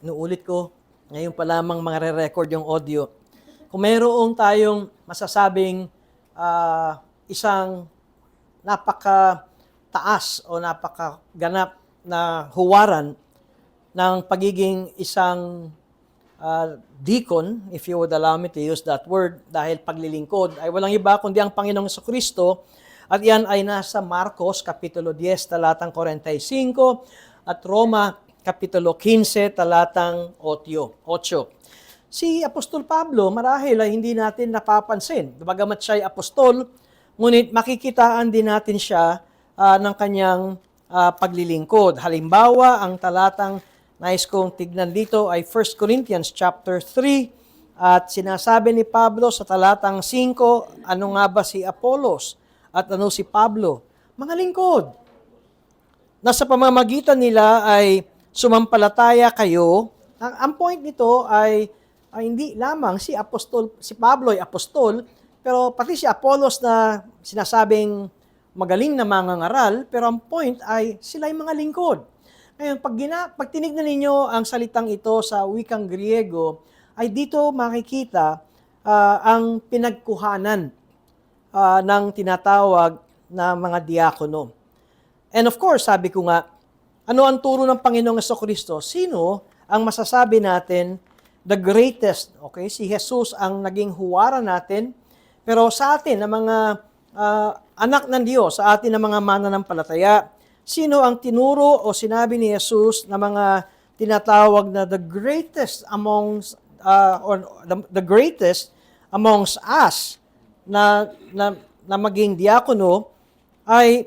inuulit ko, ngayon pa lamang re-record yung audio. Kung mayroong tayong masasabing isang napaka-taas o napakaganap na huwaran ng pagiging isang deacon, if you would allow me to use that word, dahil paglilingkod ay walang iba kundi ang Panginoong Jesucristo, at yan ay nasa Marcos Kapitulo 10, talatang 45, at Roma Kapitulo 15, talatang 8. Si Apostol Pablo, marahil ay hindi natin napapansin. Bagamat siya ay apostol, ngunit makikitaan din natin siya ng kanyang paglilingkod. Halimbawa, ang talatang nais kong tignan dito ay 1 Corinthians chapter 3, at sinasabi ni Pablo sa talatang 5, ano nga ba si Apollos at ano si Pablo? Mga lingkod. Nasa pamamagitan nila ay sumampalataya kayo. Ang point nito ay hindi lamang si Pablo ay apostol, pero pati si Apollos na sinasabing magaling na mangangaral, pero ang point ay sila ay mga lingkod. Ngayon, pag tinignan ninyo ang salitang ito sa wikang Griego, ay dito makikita ang pinagkuhanan ng tinatawag na mga diakono. And of course, sabi ko nga, ano ang turo ng Panginoong Jesucristo? Sino ang masasabi natin the greatest? Okay, si Jesus ang naging huwaran natin, pero sa atin, na mga anak ng Diyos, sa atin na mga mananampalataya, sino ang tinuro o sinabi ni Jesus na mga tinatawag na the greatest amongst the greatest amongst us na maging diakono? Ay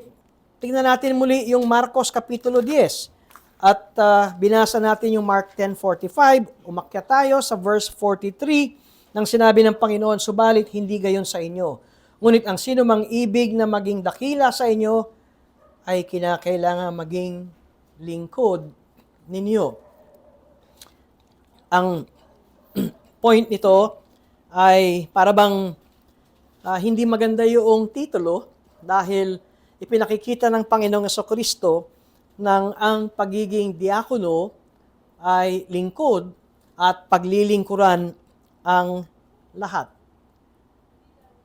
tingnan natin muli yung Marcos Kapitulo 10 at binasa natin yung Mark 10:45. Umakyat tayo sa verse 43 nang sinabi ng Panginoon, subalit hindi gayon sa inyo. Ngunit ang sino mang ibig na maging dakila sa inyo ay kinakailangan maging lingkod ninyo. Ang point nito ay parabang hindi maganda yung titulo dahil ipinakikita ng Panginoong Jesucristo ng ang pagiging diakono ay lingkod at paglilingkuran ang lahat.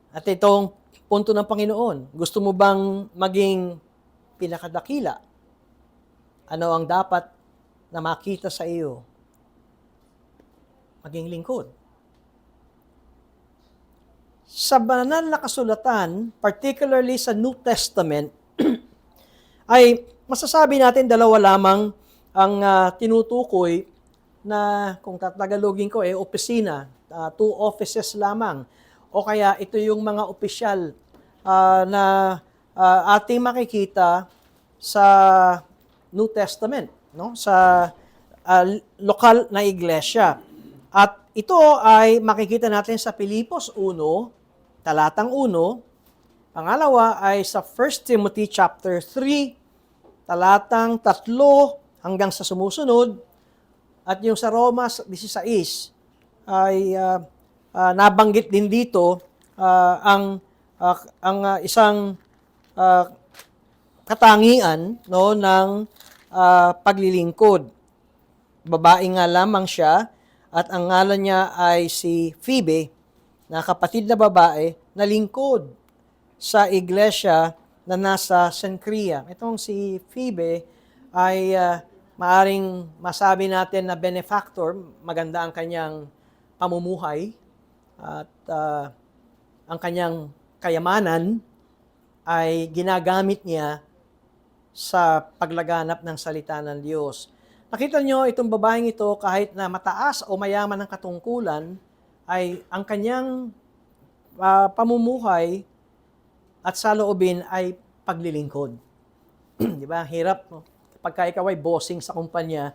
At itong punto ng Panginoon, gusto mo bang maging pinakadakila? Ano ang dapat na makita sa iyo? Maging lingkod. Sa banal na kasulatan, particularly sa New Testament, ay masasabi natin dalawa lamang ang tinutukoy na, kung tatagalogin ko, opisina, 2 offices lamang. O kaya ito yung mga opisyal na ating makikita sa New Testament, no? Sa lokal na iglesia. At ito ay makikita natin sa Filipos 1, talatang 1. Pangalawa ay sa 1 Timothy chapter 3, talatang 3 hanggang sa sumusunod. At yung sa Roma 16 ay nabanggit din dito ang isang katangian, no, ng paglilingkod. Babae nga lamang siya at ang ngalan niya ay si Phoebe, na kapatid na babae na lingkod sa iglesia na nasa Cenchrea. Itong si Phoebe ay maaring masabi natin na benefactor, maganda ang kanyang pamumuhay at ang kanyang kayamanan ay ginagamit niya sa paglaganap ng salita ng Diyos. Nakita nyo, itong babaeng ito, kahit na mataas o mayaman ng katungkulan, ay ang kanyang pamumuhay at saloobin ay paglilingkod. Di ba? Hirap, no? Pagka ikaw ay bossing sa kumpanya,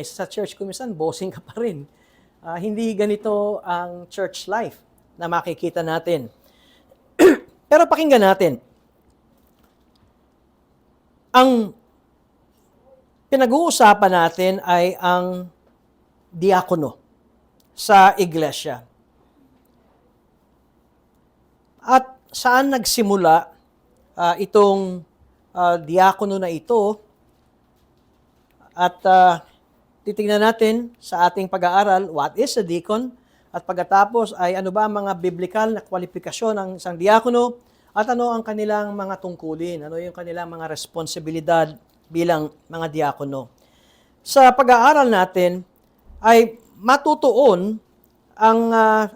sa church kumisan, bossing ka pa rin. Hindi ganito ang church life na makikita natin. Pero pakinggan natin. Ang pinag-uusapan natin ay ang diakono sa iglesia. At saan nagsimula itong diakono na ito? At titingnan natin sa ating pag-aaral, what is a deacon? At pagkatapos ay ano ba ang mga biblical na kwalifikasyon ng isang diakono at ano ang kanilang mga tungkulin, ano yung kanilang mga responsibilidad bilang mga diakono. Sa pag-aaral natin ay matutuon ang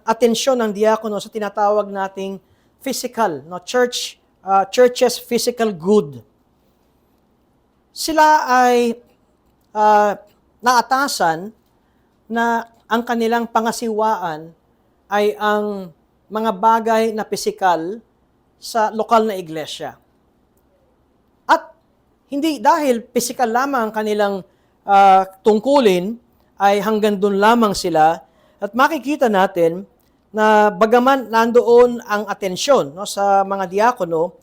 atensyon ng diakono sa tinatawag nating physical, no, church's physical good. Sila ay naatasan na ang kanilang pangasiwaan ay ang mga bagay na pisikal sa lokal na iglesia. At hindi dahil pisikal lamang ang kanilang tungkulin, ay hanggang doon lamang sila. At makikita natin na bagaman nandoon ang atensyon, no, sa mga diakono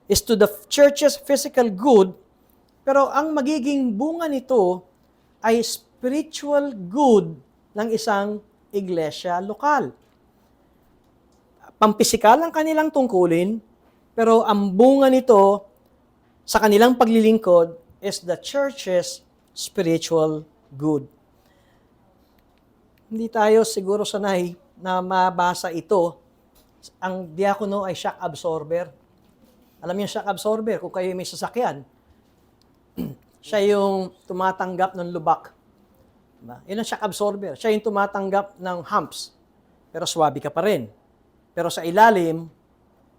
is to the church's physical good, pero ang magiging bunga nito ay spiritual good ng isang iglesia lokal. Pampisikal ang kanilang tungkulin, pero ang bunga nito sa kanilang paglilingkod is the church's spiritual good. Hindi tayo siguro sanay na mabasa ito. Ang diakono ay shock absorber. Alam niyo shock absorber, kung kayo may sasakyan, siya yung tumatanggap ng lubak. Diba? Yun ang shock absorber. Siya yung tumatanggap ng humps. Pero swabe ka pa rin. Pero sa ilalim,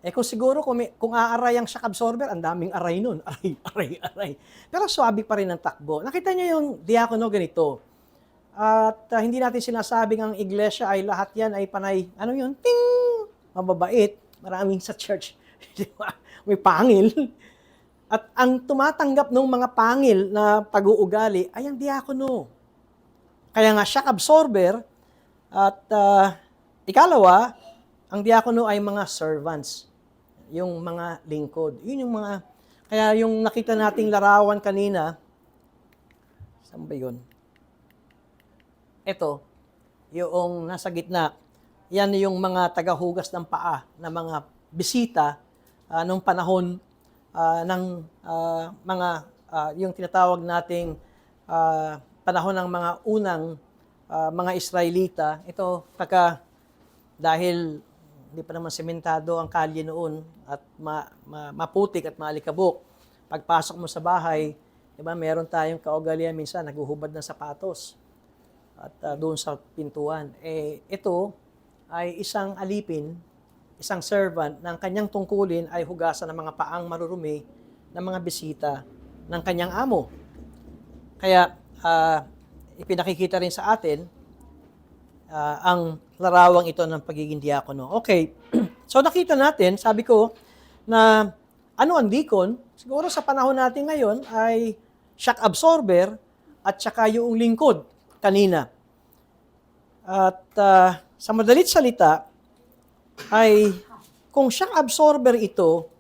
kung siguro kung aaray ang shock absorber, ang daming aray nun. Aray. Pero swabe pa rin ang takbo. Nakita niyo yung diakono ganito. At hindi natin sinasabing ang iglesia ay lahat yan ay panay, ano yun? Ting! Mababait. Maraming sa church. May pangil. At ang tumatanggap ng mga pangil na pag-uugali ay ang diakono. Kaya nga shock absorber. At ikalawa, ang diakono ay mga servants. Yung mga lingkod. Yun yung mga, kaya yung nakita nating larawan kanina, saan ba yun? Ito, yung nasa gitna, yan yung mga tagahugas ng paa na mga bisita nung panahon ng yung tinatawag nating panahon ng mga unang mga Israelita. Ito, dahil hindi pa naman sementado ang kalye noon at maputik at maalikabok. Pagpasok mo sa bahay, diba, meron tayong kaugalian minsan, naghuhubad ng sapatos at doon sa pintuan. Ito ay isang alipin, isang servant ng kanyang tungkulin ay hugasan ng mga paang marurumi ng mga bisita ng kanyang amo. Kaya ipinakikita rin sa atin ang larawang ito ng pagiging diakono. Okay, so nakita natin, sabi ko, na ano ang deacon? Siguro sa panahon natin ngayon ay shock absorber at saka yung lingkod kanina. At sa madalit salita, ay kung shock absorber ito,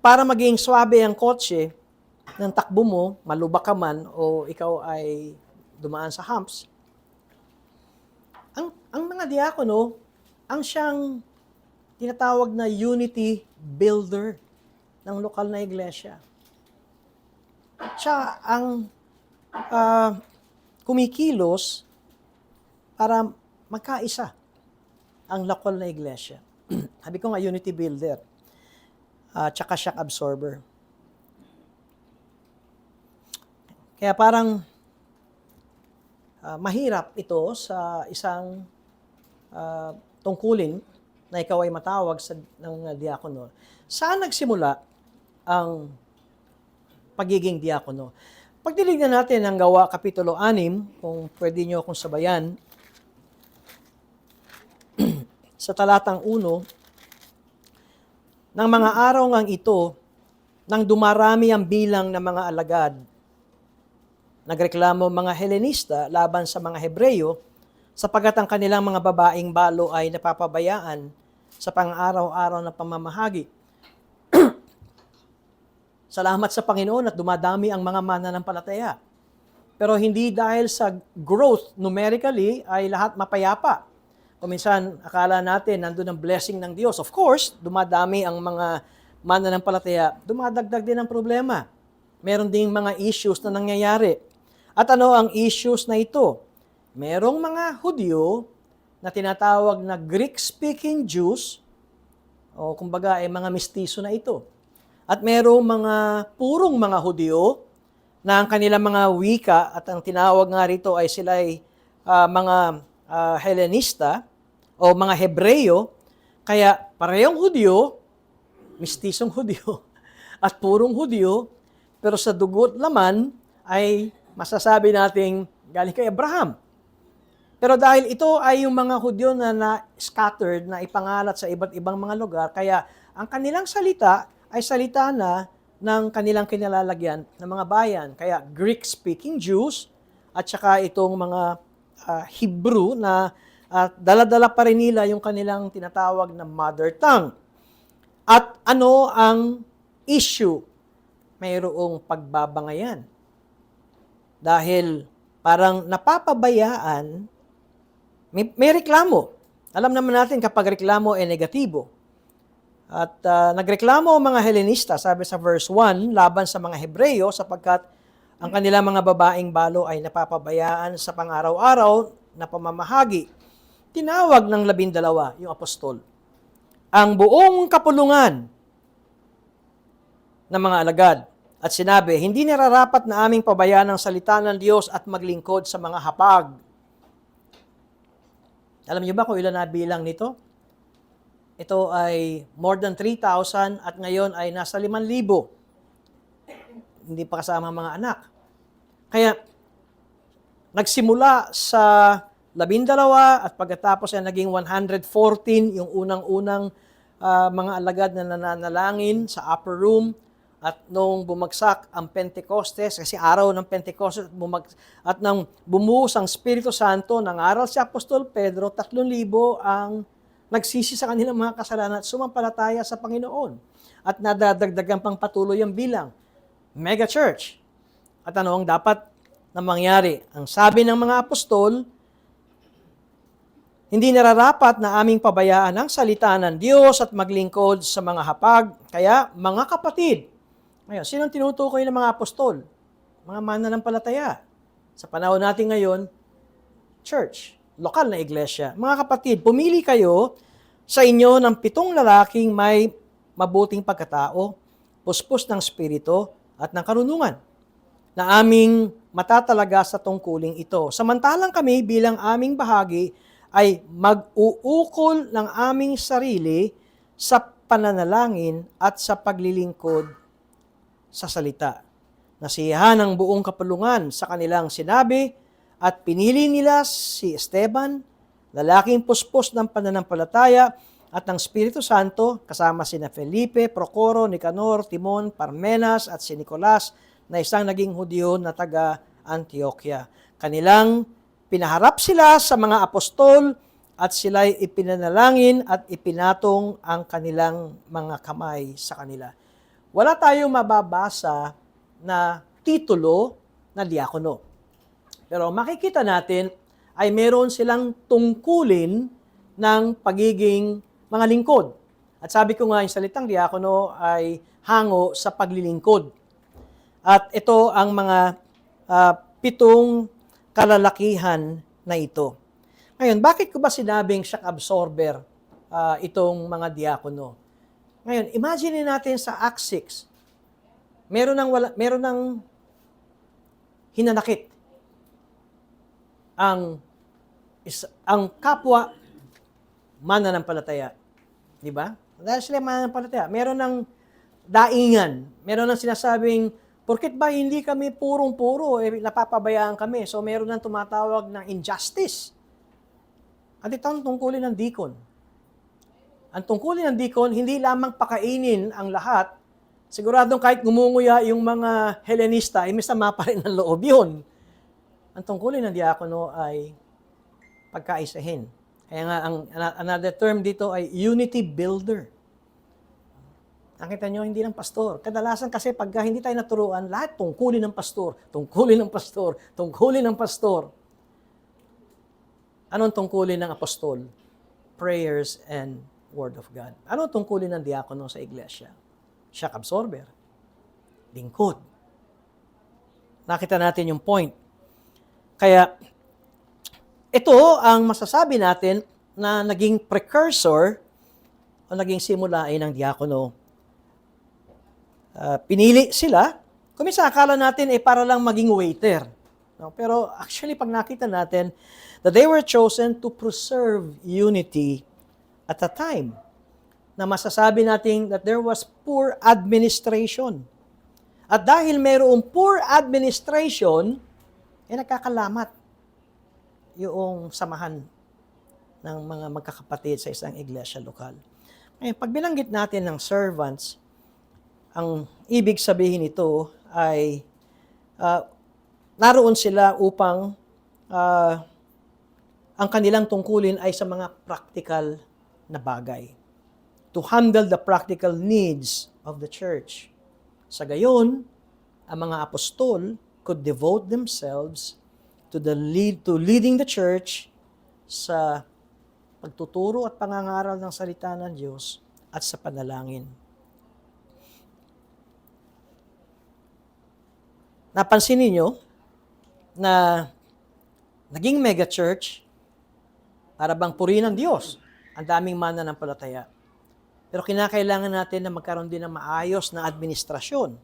para maging swabe ang kotse ng takbo mo, malubak ka man o ikaw ay dumaan sa humps, ang mga diakono, ang siyang tinatawag na unity builder ng lokal na iglesia. Siya ang kumikilos para magkaisa ang lokal na iglesia. Sabi ko nga, unity builder. Tsaka shock absorber. Kaya parang mahirap ito sa isang tungkulin na ikaw ay matawag ng diakono. Saan nagsimula ang pagiging diakono? Pagdilignan natin ang Gawa Kapitulo 6, kung pwede nyo akong sabayan, sa talatang 1, ng mga araw ngang ito, nang dumarami ang bilang ng mga alagad, nagreklamo mga Helenista laban sa mga Hebreyo, sapagat ang kanilang mga babaeng balo ay napapabayaan sa pang-araw-araw na pamamahagi. Salamat sa Panginoon at dumadami ang mga mananampalataya. Pero hindi dahil sa growth numerically ay lahat mapayapa. Kung minsan akala natin nandun ang blessing ng Diyos. Of course, dumadami ang mga mananampalataya, dumadagdag din ang problema. Meron ding mga issues na nangyayari. At ano ang issues na ito? Merong mga Hudyo na tinatawag na Greek-speaking Jews, o kumbaga ay mga mestizo na ito. At merong mga purong mga Hudyo na ang kanilang mga wika at ang tinawag nga rito ay sila ay mga Hellenista o mga Hebreyo, kaya parehong Hudyo, mistisong Hudyo, at purong Hudyo, pero sa dugo't laman ay masasabi nating galing kay Abraham. Pero dahil ito ay yung mga Hudyo na scattered, na ipangalat sa iba't ibang mga lugar, kaya ang kanilang salita ay salita na ng kanilang kinalalagyan ng mga bayan. Kaya Greek-speaking Jews at saka itong mga Hebrew na dala-dala pa rin nila yung kanilang tinatawag na mother tongue. At ano ang issue? Mayroong pagbabangayan. Dahil parang napapabayaan, may reklamo. Alam naman natin kapag reklamo ay negatibo. At nagreklamo ang mga Hellenista, sabi sa verse 1, laban sa mga Hebreyo sapagkat ang kanilang mga babaeng balo ay napapabayaan sa pang-araw-araw na pamamahagi. Tinawag ng 12, yung apostol, ang buong kapulungan ng mga alagad. At sinabi, hindi nararapat na aming pabayaan ang salita ng Diyos at maglingkod sa mga hapag. Alam niyo ba kung ilan na bilang nito? Ito ay more than 3,000 at ngayon ay nasa 5,000. Hindi pa kasama ang mga anak. Kaya, nagsimula sa 12 at pagkatapos ay naging 114 yung unang-unang mga alagad na nananalangin sa upper room. At nung bumagsak ang Pentecostes, kasi araw ng Pentecostes, at nang bumuhos ang Espiritu Santo, nangaral si Apostol Pedro, 3,000 ang nagsisi sa kanilang mga kasalanan at sumampalataya sa Panginoon. At nadadagdagan pang patuloy ang bilang. Mega church. At ano ang dapat na mangyari? Ang sabi ng mga apostol, hindi nararapat na aming pabayaan ang salita ng Diyos at maglingkod sa mga hapag. Kaya, mga kapatid, ngayon, sinong tinutukoy ng mga apostol? Mga mananampalataya. Sa panahon natin ngayon, church, lokal na iglesia. Mga kapatid, pumili kayo sa inyo ng 7 lalaking may mabuting pagkatao, puspos ng spirito at ng karunungan, na aming matatalaga sa tungkuling ito. Samantalang kami bilang aming bahagi ay mag-uukol ng aming sarili sa pananalangin at sa paglilingkod sa salita. Nasiyahan ang buong kapulungan sa kanilang sinabi at pinili nila si Esteban, lalaking puspos ng pananampalataya at ng Espiritu Santo, kasama sina Felipe, Procoro, Nicanor, Timon, Parmenas at si Nicolas na isang naging Hudyo na taga Antioquia. Kanilang pinaharap sila sa mga apostol at sila'y ipinanalangin at ipinatong ang kanilang mga kamay sa kanila. Wala tayong mababasa na titulo na diakono. Pero makikita natin ay meron silang tungkulin ng pagiging mga lingkod. At sabi ko nga, yung salitang diakono ay hango sa paglilingkod. At ito ang mga 7 kalalakihan na ito. Ngayon, bakit ko ba sinabing shock absorber itong mga diakono? Ngayon, imagine natin sa Acts 6, meron ng hinanakit ang kapwa mananampalataya. Di ba? Dahil sila mananampalataya, meron ng daingan, meron ng sinasabing, porket ba hindi kami purong-puro, napapabayaan kami. So meron ng tumatawag ng injustice. At ito ang tungkulin ng deacon. Ang tungkulin ng deacon, hindi lamang pakainin ang lahat. Siguradong kahit gumunguya yung mga Hellenista, masama pa rin ang loob yun. Ang tungkulin ng diakono ay pagkaisahin. Kaya nga, another term dito ay unity builder. Nakita nyo, hindi ng pastor. Kadalasan kasi pagka hindi tayo naturuan, lahat tungkulin ng pastor, tungkulin ng pastor, tungkulin ng pastor. Anong tungkulin ng apostol? Prayers and Word of God. Anong tungkulin ng diakono sa iglesia? Shock absorber. Lingkod. Nakita natin yung point. Kaya ito ang masasabi natin na naging precursor o naging simulain ng diakono. Pinili sila. Kung minsan akala natin para lang maging waiter. No? Pero actually, pag nakita natin that they were chosen to preserve unity at a time na masasabi natin that there was poor administration. At dahil mayroong poor administration, nagkakalamat yung samahan ng mga magkakapatid sa isang iglesia lokal. Ngayon, pag binanggit natin ng servants, ang ibig sabihin nito ay naroon sila upang ang kanilang tungkulin ay sa mga practical na bagay. To handle the practical needs of the church. Sa gayon, ang mga apostol could devote themselves to leading the church sa pagtuturo at pangangaral ng salita ng Diyos at sa panalangin. Napansin niyo na naging mega church para bang purihin ng Diyos. Ang daming mananampalataya. Pero kinakailangan natin na magkaroon din ng maayos na administrasyon.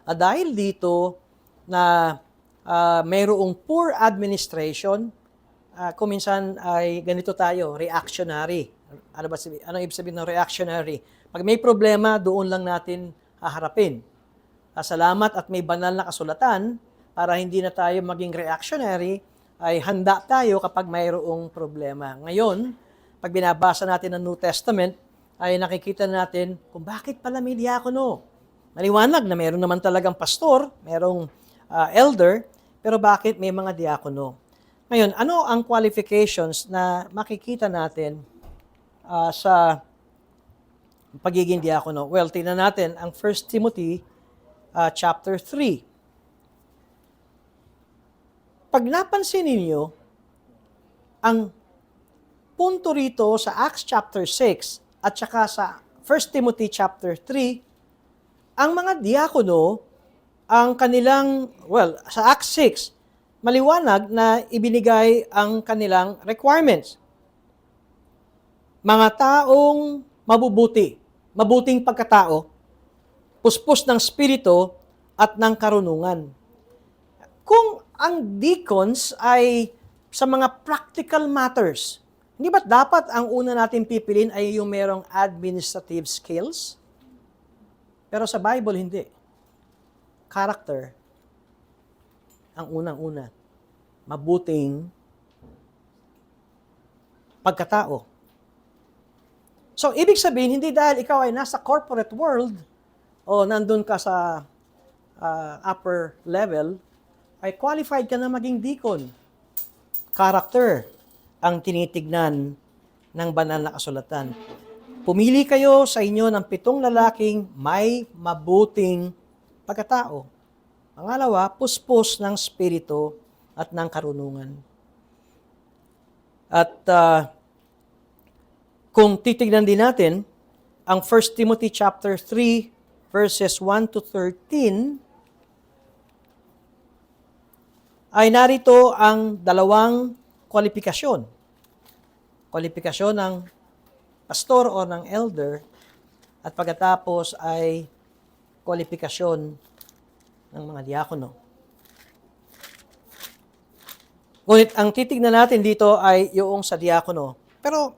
At dahil dito na mayroong poor administration, kung minsan ay ganito tayo, reactionary. Ano ibig sabihin ng reactionary? Pag may problema, doon lang natin haharapin. Salamat at may banal na kasulatan para hindi na tayo maging reactionary, ay handa tayo kapag mayroong problema. Ngayon, pag binabasa natin ang New Testament, ay nakikita natin kung bakit pala may diakono. Maliwanag na meron naman talagang pastor, merong elder, pero bakit may mga diakono? Ngayon, ano ang qualifications na makikita natin sa pagiging diakono? Well, tingnan natin ang 1 Timothy chapter 3. Pag napansin ninyo, ang punto rito sa Acts chapter 6 at saka sa 1 Timothy chapter 3, ang mga diakono, ang kanilang, sa Acts 6, maliwanag na ibinigay ang kanilang requirements. Mga taong mabubuti, mabuting pagkatao, puspos ng spirito at ng karunungan. Kung ang deacons ay sa mga practical matters, hindi ba't dapat ang una natin pipilin ay yung merong administrative skills? Pero sa Bible, hindi. Character ang unang-una. Mabuting pagkatao. So, ibig sabihin, hindi dahil ikaw ay nasa corporate world o nandun ka sa upper level, ay qualified ka na maging deacon. Character ang tinitignan ng banal na kasulatan. Pumili kayo sa inyo ng 7 lalaking may mabuting pagkatao. Pangalawa, puspos ng spirito at ng karunungan. At kung titignan din natin, ang 1 Timothy chapter 3, verses 1 to 13, ay narito ang dalawang kwalifikasyon. Kwalifikasyon ng pastor o ng elder at pagkatapos ay kwalifikasyon ng mga diakono. Ngunit ang titignan natin dito ay yung sa diakono. Pero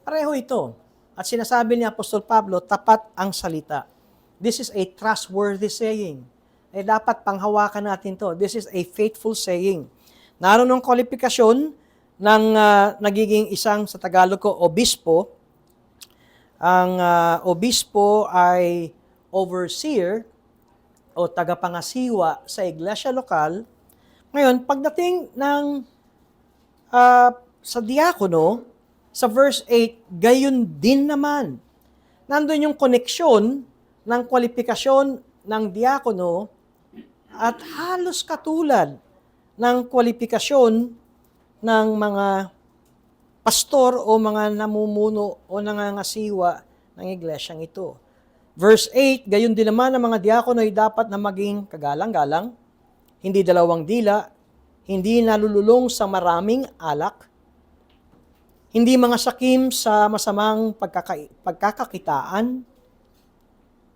pareho ito. At sinasabi ni Apostol Pablo, tapat ang salita. This is a trustworthy saying. Dapat panghawakan natin to. This is a faithful saying. Naroon ang kwalifikasyon ng nagiging isang, sa Tagalog ko, obispo. Ang obispo ay overseer o tagapangasiwa sa iglesia lokal. Ngayon, pagdating ng sa diakono, sa verse 8, gayon din naman. Nandun yung koneksyon ng kwalifikasyon ng diakono at halos katulad ng kwalifikasyon ng mga pastor o mga namumuno o nangangasiwa ng iglesyang ito. Verse 8, gayon din naman ang mga diakono ay dapat na maging kagalang-galang, hindi dalawang dila, hindi nalululong sa maraming alak, hindi mga sakim sa masamang pagkakakitaan,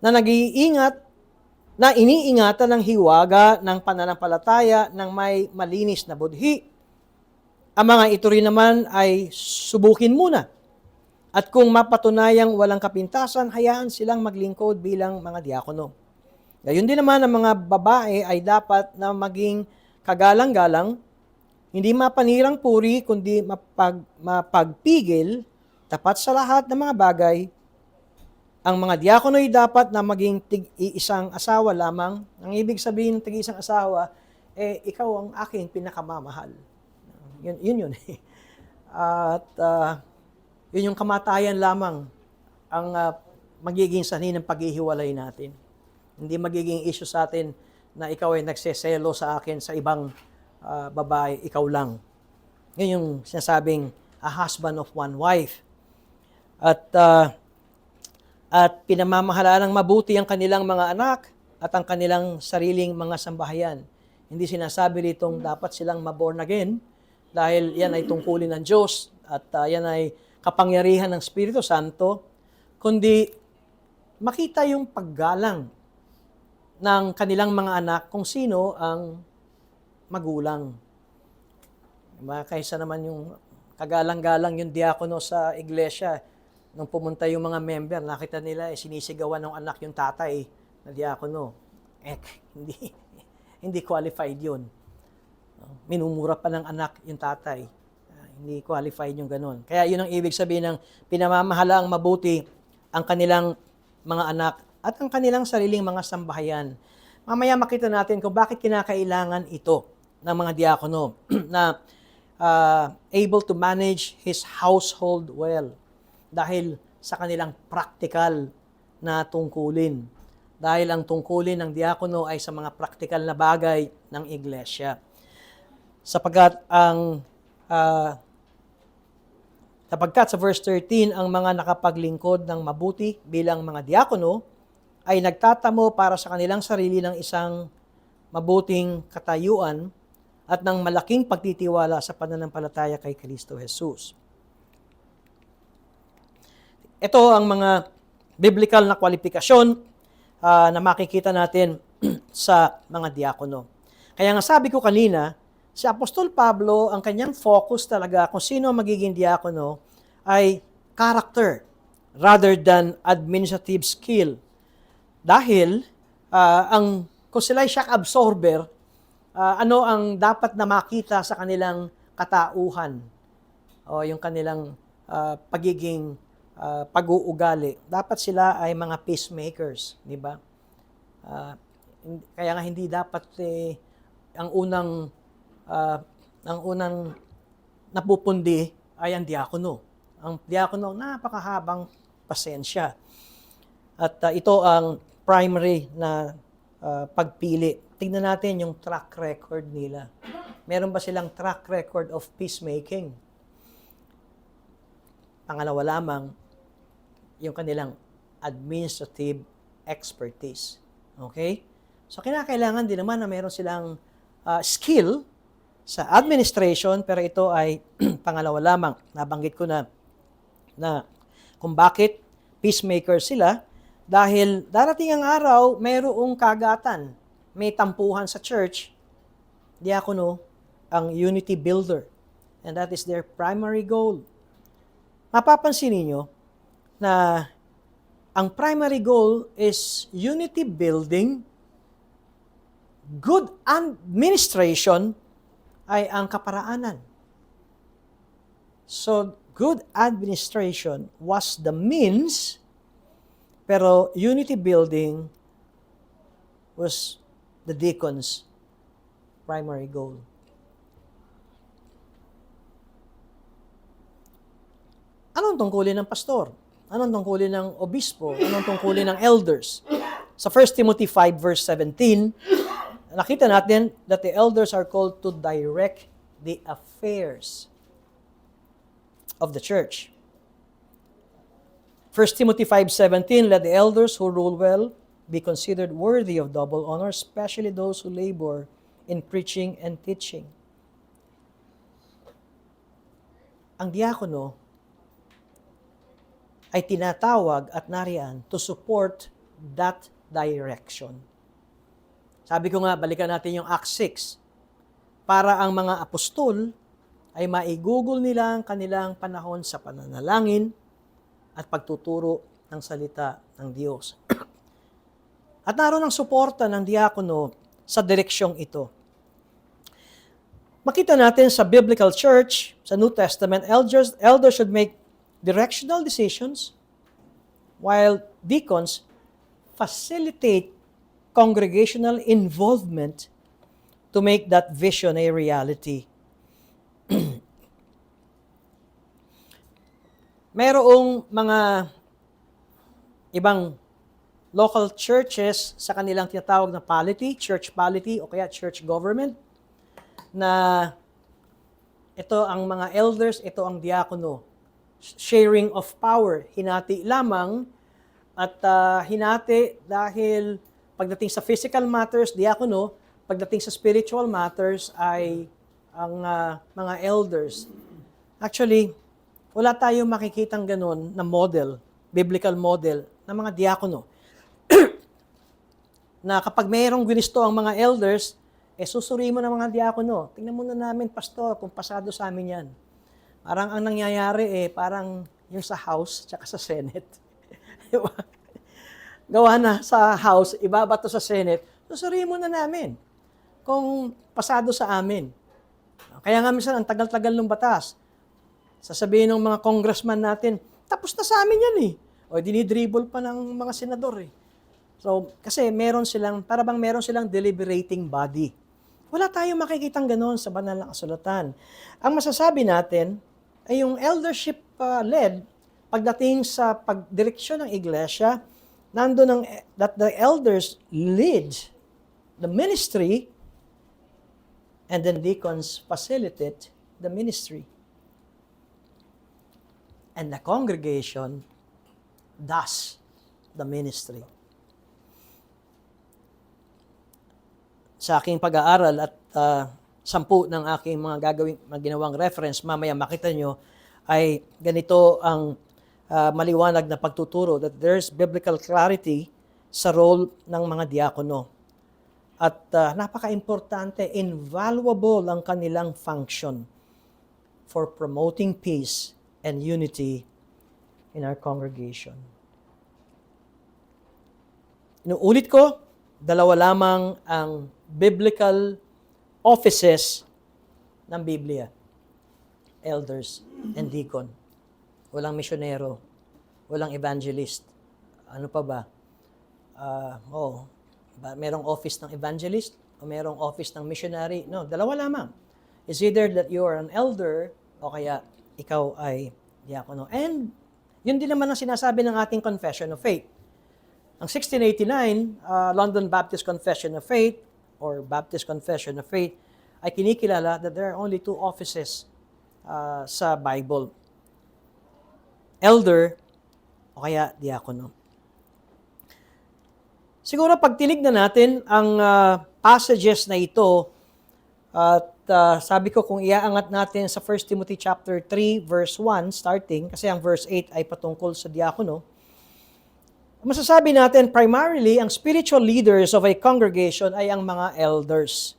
na nag-iingat, na iniingatan ng hiwaga ng pananampalataya ng may malinis na budhi. Ang mga ito rin naman ay subukin muna. At kung mapatunayang walang kapintasan, hayaan silang maglingkod bilang mga diakono. Gayun din naman ang mga babae ay dapat na maging kagalang-galang, hindi mapanirang puri, kundi mapagpigil, tapat sa lahat ng mga bagay. Ang mga diakono ay dapat na maging tig-iisang asawa lamang. Ang ibig sabihin ng tig-iisang asawa, ikaw ang aking pinakamamahal. Yun. At yun yung kamatayan lamang ang magiging sanhi ng paghihiwalay natin. Hindi magiging issue sa atin na ikaw ay nagseselo sa akin sa ibang babae, ikaw lang. Yun yung sinasabing a husband of one wife. At pinamamahalaan ng mabuti ang kanilang mga anak at ang kanilang sariling mga sambahayan. Hindi sinasabi ditong dapat silang maborn again dahil yan ay tungkulin ng Diyos at yan ay kapangyarihan ng Espiritu Santo, kundi makita yung paggalang ng kanilang mga anak kung sino ang magulang. Kaysa naman yung kagalang-galang yung diakono sa iglesia, nung pumunta yung mga member, nakita nila sinisigawan ng anak yung tatay na diakono. Hindi qualified yun. Minumura pa ng anak yung tatay. Hindi qualified yung ganun. Kaya yun ang ibig sabihin ng pinamamahalaang mabuti ang kanilang mga anak at ang kanilang sariling mga sambahayan. Mamaya makita natin kung bakit kinakailangan ito ng mga diakono na able to manage his household well dahil sa kanilang practical na tungkulin. Dahil ang tungkulin ng diakono ay sa mga practical na bagay ng iglesia. Sapagkat sa verse 13, ang mga nakapaglingkod ng mabuti bilang mga diakono ay nagtatamo para sa kanilang sarili ng isang mabuting katayuan at ng malaking pagtitiwala sa pananampalataya kay Kristo Jesus. Ito ang mga biblical na kwalifikasyon na makikita natin sa mga diakono. Kaya nga sabi ko kanina, si Apostol Pablo, ang kanyang focus talaga kung sino ang magiging diakono ay character rather than administrative skill. Dahil kung sila ay shock absorber, ano ang dapat na makita sa kanilang katauhan o yung kanilang pagiging pag-uugali. Dapat sila ay mga peacemakers, di ba? Kaya nga hindi dapat ang unang napupundi ay ang diakono. Ang diakono, napakahabang pasensya. At ito ang primary na pagpili. Tingnan natin yung track record nila. Meron ba silang track record of peacemaking? Pangalawa lamang, yung kanilang administrative expertise. Okay? So, kinakailangan din naman na meron silang skill sa administration, pero ito ay pangalawa lamang. Nabanggit ko na kung bakit peacemaker sila, dahil darating ang araw, mayroong kagatan, may tampuhan sa church, diakono, ang unity builder. And that is their primary goal. Mapapansin niyo na ang primary goal is unity building, good administration ay ang kaparaanan. So, good administration was the means, pero unity building was the deacon's primary goal. Anong tungkulin ng pastor? Anong tungkulin ng obispo? Anong tungkulin ng elders? Sa 1 Timothy 5 verse 17, nakita natin that the elders are called to direct the affairs of the church. 1 Timothy 5:17, let the elders who rule well be considered worthy of double honor, especially those who labor in preaching and teaching. ang diakono ay tinatawag at nariyan to support that direction. Sabi ko nga, balikan natin yung Acts 6. Para ang mga apostol ay maigugol nila ang kanilang panahon sa pananalangin at pagtuturo ng salita ng Diyos. At naroon ang suporta ng diakono sa direksyong ito. Makita natin sa biblical church, sa New Testament, elders should make directional decisions while deacons facilitate congregational involvement to make that vision a reality. Mayroong mga ibang local churches sa kanilang tinatawag na polity, church polity o kaya church government, na ito ang mga elders, ito ang diakono. Sharing of power, hinati lamang at hinati dahil pagdating sa physical matters, diakono, pagdating sa spiritual matters ay ang mga elders. Actually, wala tayong makikitang ganun na model, biblical model ng mga diakono. Na kapag mayroong ginisto ang mga elders, susuri mo ng mga diakono. Tingnan muna namin, pastor, kung pasado sa amin yan. Parang ang nangyayari parang yung sa House tsaka sa Senate. Diba? Gawa na sa House, ibabato sa Senate, susuri muna namin kung pasado sa amin. Kaya nga minsan, ang tagal-tagal ng batas. Sasabihin ng mga congressman natin, tapos na sa amin yan O dinidribble pa ng mga senador So, kasi meron silang, para bang meron silang deliberating body. Wala tayong makikitang ganoon sa banal na kasulatan. Ang masasabi natin ay yung eldership led, pagdating sa pagdireksyon ng iglesia, nandun that the elders lead the ministry and then deacons facilitate the ministry. And the congregation does the ministry. Sa aking pag-aaral at 10 ng aking mga ginawang reference, mamaya makita nyo, ay ganito ang maliwanag na pagtuturo that there's biblical clarity sa role ng mga diakono. At napaka-importante, invaluable ang kanilang function for promoting peace and unity in our congregation. Inuulit ko, 2 lamang ang biblical offices ng Biblia. Elders and deacon. Walang misyonero. Walang evangelist. Ano pa ba? Merong office ng evangelist o merong office ng missionary. No, 2 lamang. It's either that you are an elder o kaya ikaw ay diakono. And yun din naman ang sinasabi ng ating Confession of Faith. Ang 1689, London Baptist Confession of Faith or Baptist Confession of Faith ay kinikilala that there are only 2 offices sa Bible. Elder o kaya diakono. Siguro pag tinignan natin ang passages na ito at sabi ko kung iaangat natin sa 1 Timothy chapter 3 verse 1 starting kasi ang verse 8 ay patungkol sa diakono. Masasabi natin, primarily, ang spiritual leaders of a congregation ay ang mga elders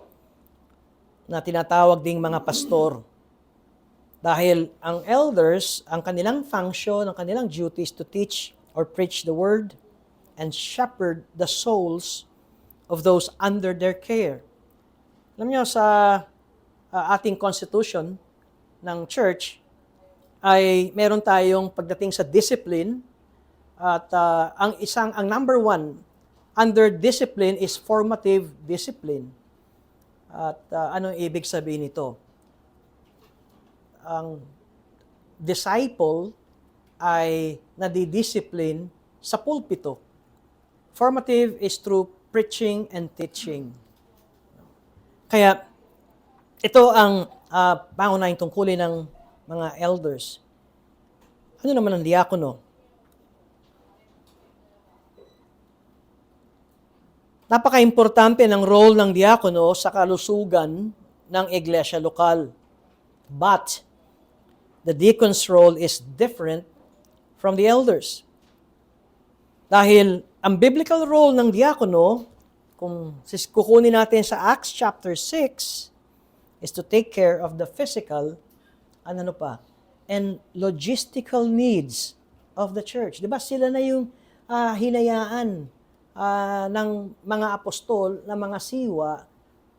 na tinatawag ding mga pastor. Dahil ang elders, ang kanilang function, ang kanilang duties to teach or preach the word and shepherd the souls of those under their care. Alam niyo, sa ating constitution ng church, ay meron tayong pagdating sa discipline. At ang number 1 under discipline is formative discipline. At anong ibig sabihin nito? Ang disciple ay nadidiscipline sa pulpito. Formative is through preaching and teaching. Kaya ito ang pangunahing tungkulin ng mga elders. Ano naman ang diakono? Napaka-importante ng role ng diakono sa kalusugan ng iglesia lokal. But, the deacon's role is different from the elders. Dahil ang biblical role ng diakono, kung kukunin natin sa Acts chapter 6, is to take care of the physical, ano pa, and logistical needs of the church. Di ba sila na yung hinayaan ng mga apostol, ng mga siwa,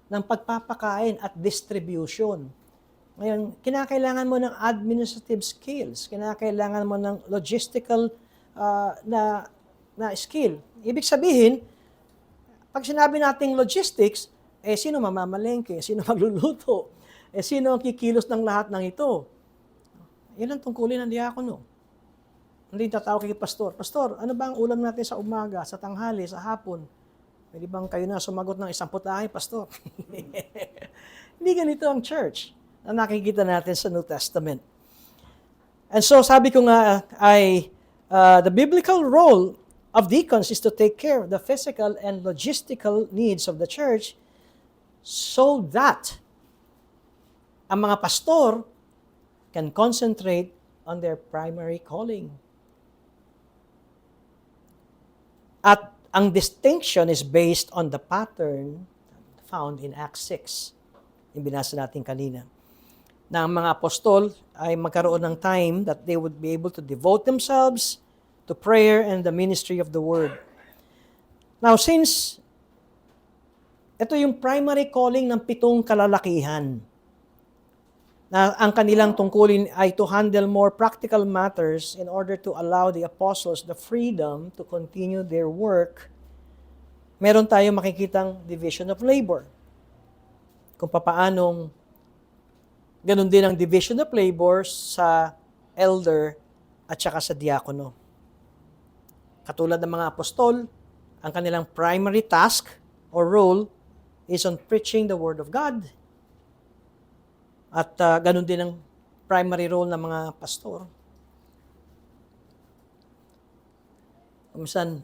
ng pagpapakain at distribution. Ngayon, kinakailangan mo ng administrative skills, kinakailangan mo ng logistical na skill. Ibig sabihin, pag sinabi nating logistics, sino mamamalengke? Sino magluluto? Sino ang kikilos ng lahat ng ito? Yan ang tungkulin ng diakono. Hindi tatawag kay pastor, Pastor, ano ba ang ulam natin sa umaga, sa tanghali, sa hapon? Pwede bang kayo na sumagot ng isang putahe, Pastor? Hindi ganito ang church na nakikita natin sa New Testament. And so sabi ko nga the biblical role of deacons is to take care of the physical and logistical needs of the church so that ang mga pastor can concentrate on their primary calling. At ang distinction is based on the pattern found in Acts 6, yung binasa natin kanina, na ang mga apostol ay magkaroon ng time that they would be able to devote themselves to prayer and the ministry of the word. Now, since ito yung primary calling ng 7 kalalakihan, na ang kanilang tungkulin ay to handle more practical matters in order to allow the apostles the freedom to continue their work, meron tayong makikitang division of labor. Kung papaanong ganun din ang division of labor sa elder at saka sa diakono. Katulad ng mga apostol, ang kanilang primary task or role is on preaching the Word of God. At ganun din ang primary role ng mga pastor. Minsan,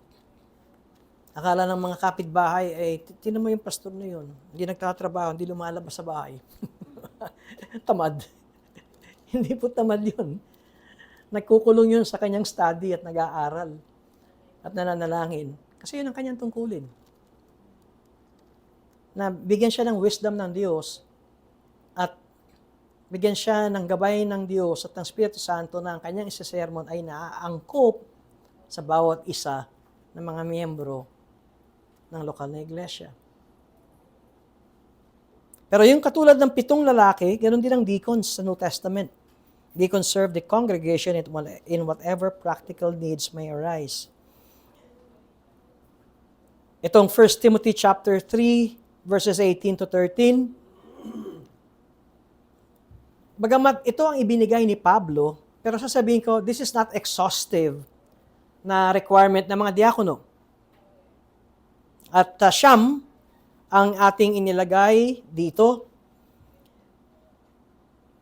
akala ng mga kapitbahay, tinan mo yung pastor na yun, hindi nagtatrabaho, hindi lumalabas sa bahay. Tamad. Hindi po tamad yun. Nagkukulong yun sa kanyang study at nag-aaral at nananalangin. Kasi yun ang kanyang tungkulin. Na bigyan siya ng wisdom ng Diyos at bigyan siya ng gabay ng Diyos at ng Espiritu Santo na ang kanyang isa-sermon ay naaangkop sa bawat isa ng mga miyembro ng lokal na iglesia. Pero yung katulad ng 7 lalaki, ganoon din ang deacons sa New Testament. Deacons serve the congregation in whatever practical needs may arise. Itong 1 Timothy chapter 3, verses 18 to 13, bagamat ito ang ibinigay ni Pablo, pero sasabihin ko, this is not exhaustive na requirement ng mga diakono. At siyam ang ating inilagay dito.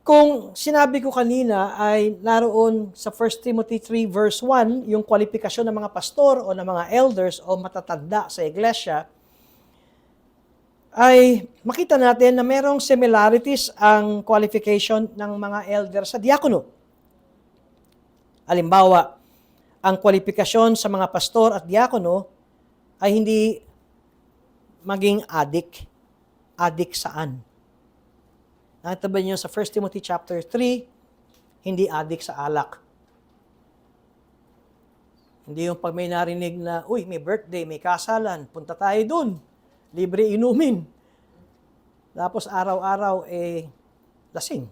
Kung sinabi ko kanina ay naroon sa 1 Timothy 3 verse 1, yung kwalifikasyon ng mga pastor o ng mga elders o matatanda sa iglesia, ay makita natin na merong similarities ang qualification ng mga elder sa diakono. Halimbawa, ang kwalifikasyon sa mga pastor at diakono ay hindi maging adik. Adik saan? Nakita ba niyo sa 1 Timothy chapter 3, hindi adik sa alak. Hindi yung pag may narinig na, uy, may birthday, may kasalan, punta tayo dun. Libre inumin. Tapos araw-araw, lasing.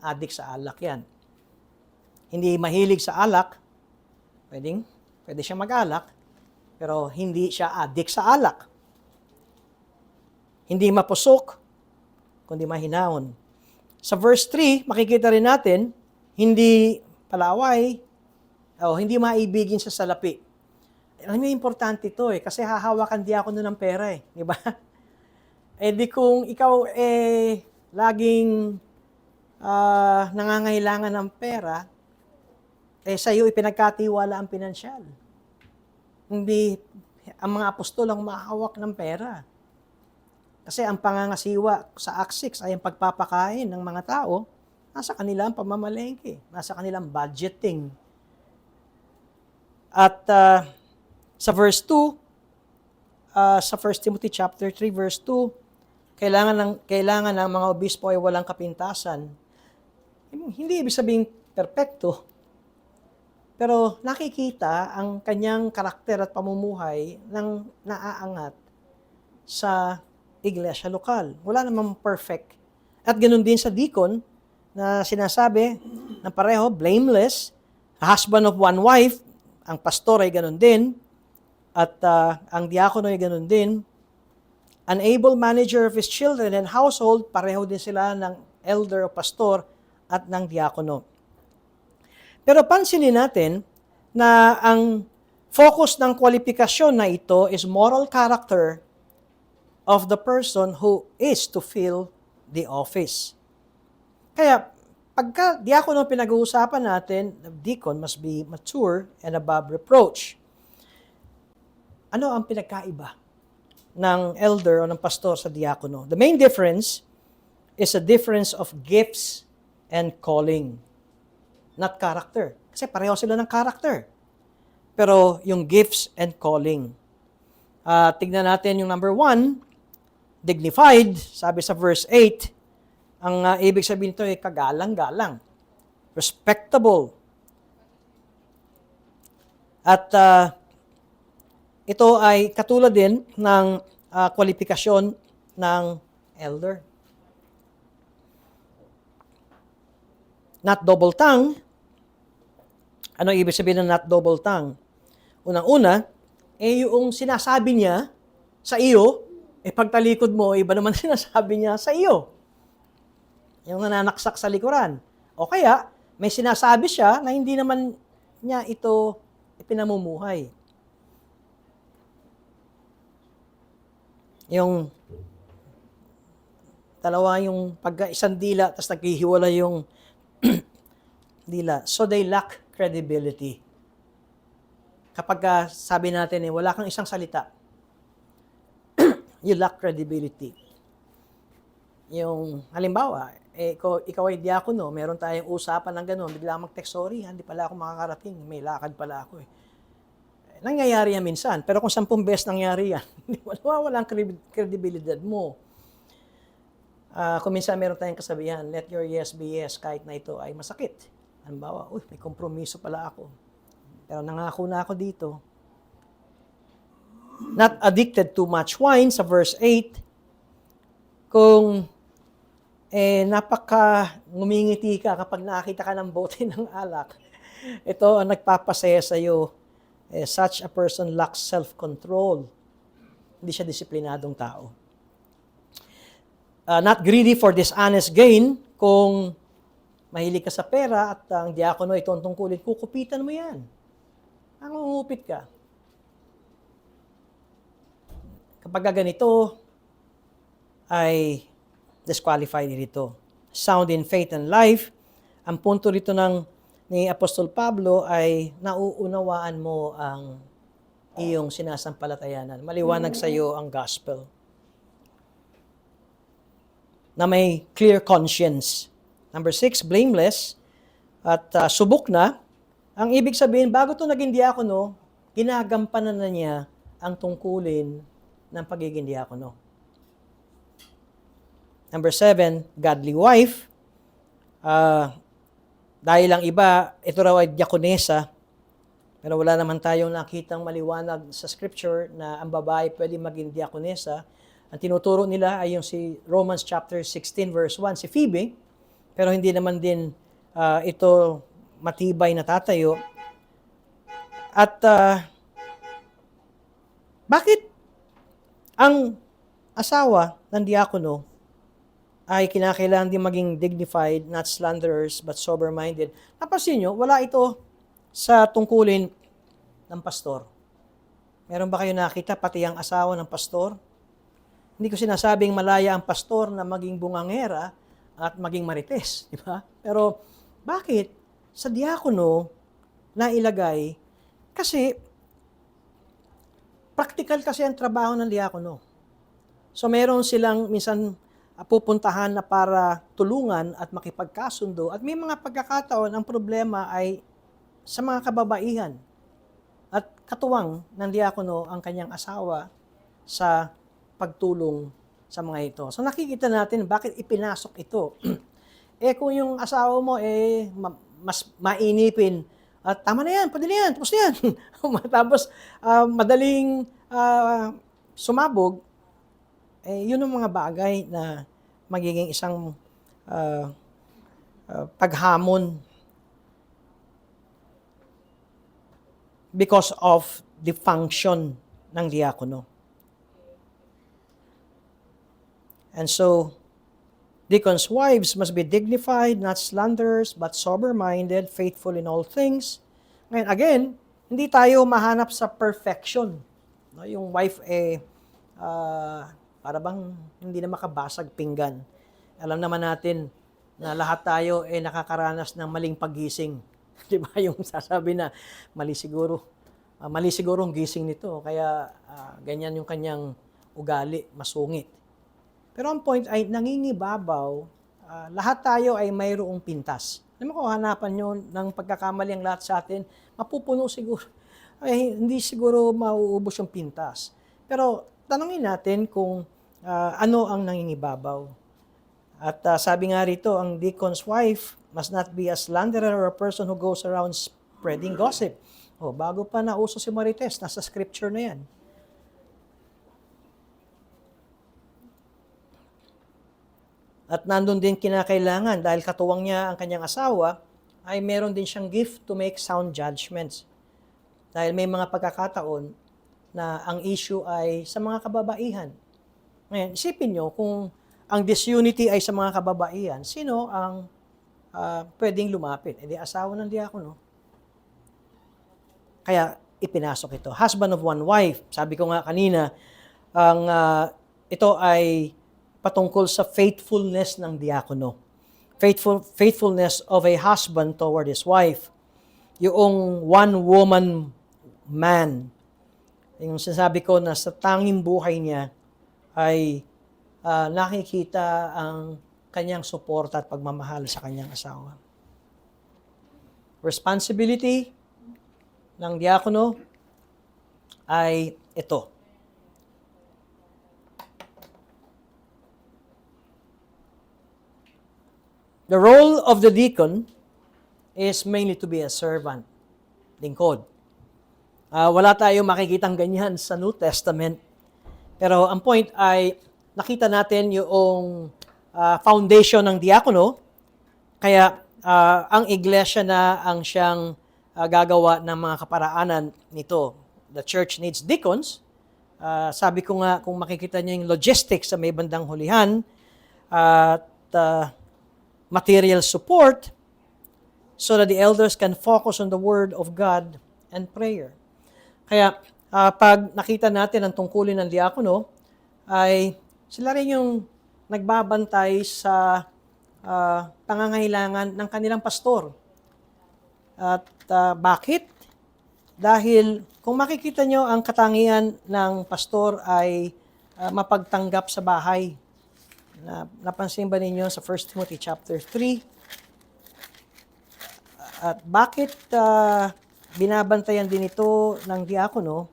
Adik sa alak yan. Hindi mahilig sa alak, pwede siya mag-alak, pero hindi siya adik sa alak. Hindi mapusok, kundi mahinaon. Sa verse 3, makikita rin natin, hindi palaway, o hindi maibigin sa salapi. Alam niyo, importante ito kasi hahawakan diakono ng pera di ba? Di kung ikaw laging nangangailangan ng pera, sa iyo ipinagkatiwala ang pinansyal. Hindi ang mga apostol ang mahawak ng pera. Kasi ang pangangasiwa sa Acts 6 ay ang pagpapakain ng mga tao Nasa kanila ang pamamalengke, nasa kanilang budgeting. At sa verse 2, sa 1 Timothy chapter 3 verse 2, kailangan ng mga obispo ay walang kapintasan. Hindi ibig sabihin perpekto, pero nakikita ang kanyang karakter at pamumuhay ng naaangat sa iglesia lokal. Wala namang perfect. At ganoon din sa deacon na sinasabi na pareho, blameless, husband of one wife, ang pastor ay ganoon din, at ang diakono ay ganoon din. An able manager of his children and household, pareho din sila ng elder o pastor at ng diakono. Pero pansinin natin na ang focus ng kwalifikasyon na ito is moral character of the person who is to fill the office. Kaya, pagka diakono pinag-uusapan natin, the deacon must be mature and above reproach. Ano ang pinagkaiba ng elder o ng pastor sa diakono? The main difference is a difference of gifts and calling, not character. Kasi pareho sila ng character. Pero yung gifts and calling. Tignan natin yung number 1, dignified, sabi sa verse 8, ang ibig sabihin ito ay kagalang-galang, respectable. At ito ay katulad din ng kwalifikasyon ng elder. Not double tongue. Ano ibig sabihin ng not double tongue? Unang-una, yung sinasabi niya sa iyo, pagtalikod mo, iba naman sinasabi niya sa iyo. Yung nananaksak sa likuran. O kaya, may sinasabi siya na hindi naman niya ito ipinamumuhay. Yung dalawa yung isang dila, tapos naghihiwala yung dila. So they lack credibility. Kapag sabi natin, wala kang isang salita, you lack credibility. Yung, halimbawa, ikaw ay diakono, meron tayong usapan ng gano'n, bigla mag-text, sorry, hindi pala ako makakarating, may lakad pala ako. Nangyayari yan minsan, pero kung 10 beses nangyari yan, wala ang credibility mo. Kung minsan meron tayong kasabihan, let your yes be yes, kahit na ito ay masakit. Halimbawa, may kompromiso pala ako. Pero nangako na ako dito. Not addicted to much wine, sa verse 8. Kung ngumingiti ka kapag nakakita ka ng bote ng alak, ito ang nagpapasaya sa iyo. Such a person lacks self-control. Hindi siya disiplinadong tao. Not greedy for dishonest gain. Kung mahilig ka sa pera at ang diakono ito ang tungkulin, kukupitan mo yan. Ang ungupit ka. Kapag ganito, ay disqualified dito. Sound in faith and life. Ang punto rito ni Apostol Pablo ay nauunawaan mo ang iyong sinasampalatayanan. Maliwanag sa iyo ang gospel. Na may clear conscience. Number 6, blameless. At subok na. Ang ibig sabihin, bago ito naging diakono, ginagampanan na niya ang tungkulin ng pagiging diakono. Number 7, godly wife. Dahil ang iba, ito raw ay diakonesa, pero wala naman tayong nakitang maliwanag sa scripture na ang babae pwede maging diakonesa. Ang tinuturo nila ay yung si Romans chapter 16 verse 1, si Phoebe, pero hindi naman din ito matibay na tatayo. At bakit ang asawa ng diakono ay kinakailangan din maging dignified, not slanderers, but sober-minded? Napansin nyo, wala ito sa tungkulin ng pastor. Meron ba kayo nakita pati ang asawa ng pastor? Hindi ko sinasabing malaya ang pastor na maging bungangera at maging marites, di ba? Pero bakit sa diakono na ilagay? Kasi practical kasi ang trabaho ng diakono. So meron silang minsan pupuntahan na para tulungan at makipagkasundo. At may mga pagkakataon, ang problema ay sa mga kababaihan. At katuwang ng diakono ang kanyang asawa sa pagtulong sa mga ito. So nakikita natin bakit ipinasok ito. Kung yung asawa mo mas mainipin, at tama na yan, pwede na yan, tapos na yan. Tapos madaling sumabog, yun ang mga bagay na magiging isang paghamon because of the function ng diakono. And so, deacons' wives must be dignified, not slanderers, but sober-minded, faithful in all things. Ngayon, again, hindi tayo mahanap sa perfection. No, yung wife para bang hindi na makabasag pinggan. Alam naman natin na lahat tayo nakakaranas ng maling paggising. Di ba? Yung sasabi na mali siguro ang gising nito. Kaya ganyan yung kanyang ugali, masungit. Pero ang point ay nangingibabaw, lahat tayo ay mayroong pintas. Alam mo kung hanapan nyo ng pagkakamali ang lahat sa atin, mapupuno siguro. Hindi siguro mauubos yung pintas. Pero tanongin natin kung ano ang nangingibabaw. At sabi nga rito, ang deacon's wife must not be a slanderer or a person who goes around spreading gossip. Bago pa nauso si Marites, nasa scripture na yan. At nandun din kinakailangan, dahil katuwang niya ang kanyang asawa, ay meron din siyang gift to make sound judgments. Dahil may mga pagkakataon na ang issue ay sa mga kababaihan. Ngayon, isipin nyo, kung ang disunity ay sa mga kababaihan, sino ang pwedeng lumapit? Di asawa ng diakono. Kaya ipinasok ito. Husband of one wife. Sabi ko nga kanina, ito ay patungkol sa faithfulness ng diakono. Faithfulness of a husband toward his wife. Yung one-woman man. Yung sinasabi ko na sa tanging buhay niya ay nakikita ang kanyang suporta at pagmamahal sa kanyang asawa. Responsibility ng diakono ay ito. The role of the deacon is mainly to be a servant, lingkod. Wala tayong makikitang ganyan sa New Testament. Pero ang point ay, nakita natin yung foundation ng diakono, kaya ang iglesia na ang siyang gagawa ng mga kaparaanan nito. The church needs deacons. Sabi ko nga, kung makikita niyo yung logistics sa may bandang hulihan, at material support, so that the elders can focus on the Word of God and prayer. Kaya, pag nakita natin ang tungkulin ng diakono, ay sila rin yung nagbabantay sa pangangailangan ng kanilang pastor. At bakit? Dahil kung makikita nyo, ang katangian ng pastor ay mapagtanggap sa bahay. Napansin ba ninyo sa 1 Timothy chapter 3? At bakit binabantayan din ito ng diakono?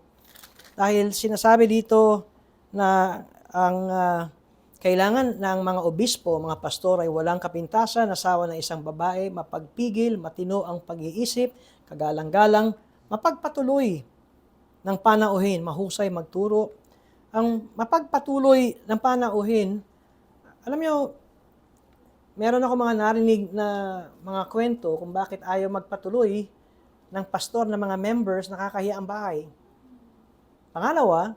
Dahil sinasabi dito na ang kailangan ng mga obispo, mga pastor ay walang kapintasan, asawa ng isang babae, mapagpigil, matino ang pag-iisip, kagalang-galang, mapagpatuloy ng panauhin, mahusay magturo. Ang mapagpatuloy ng panauhin, alam nyo, meron ako mga narinig na mga kwento kung bakit ayaw magpatuloy ng pastor na mga members nakakahiya ang bahay. Pangalawa,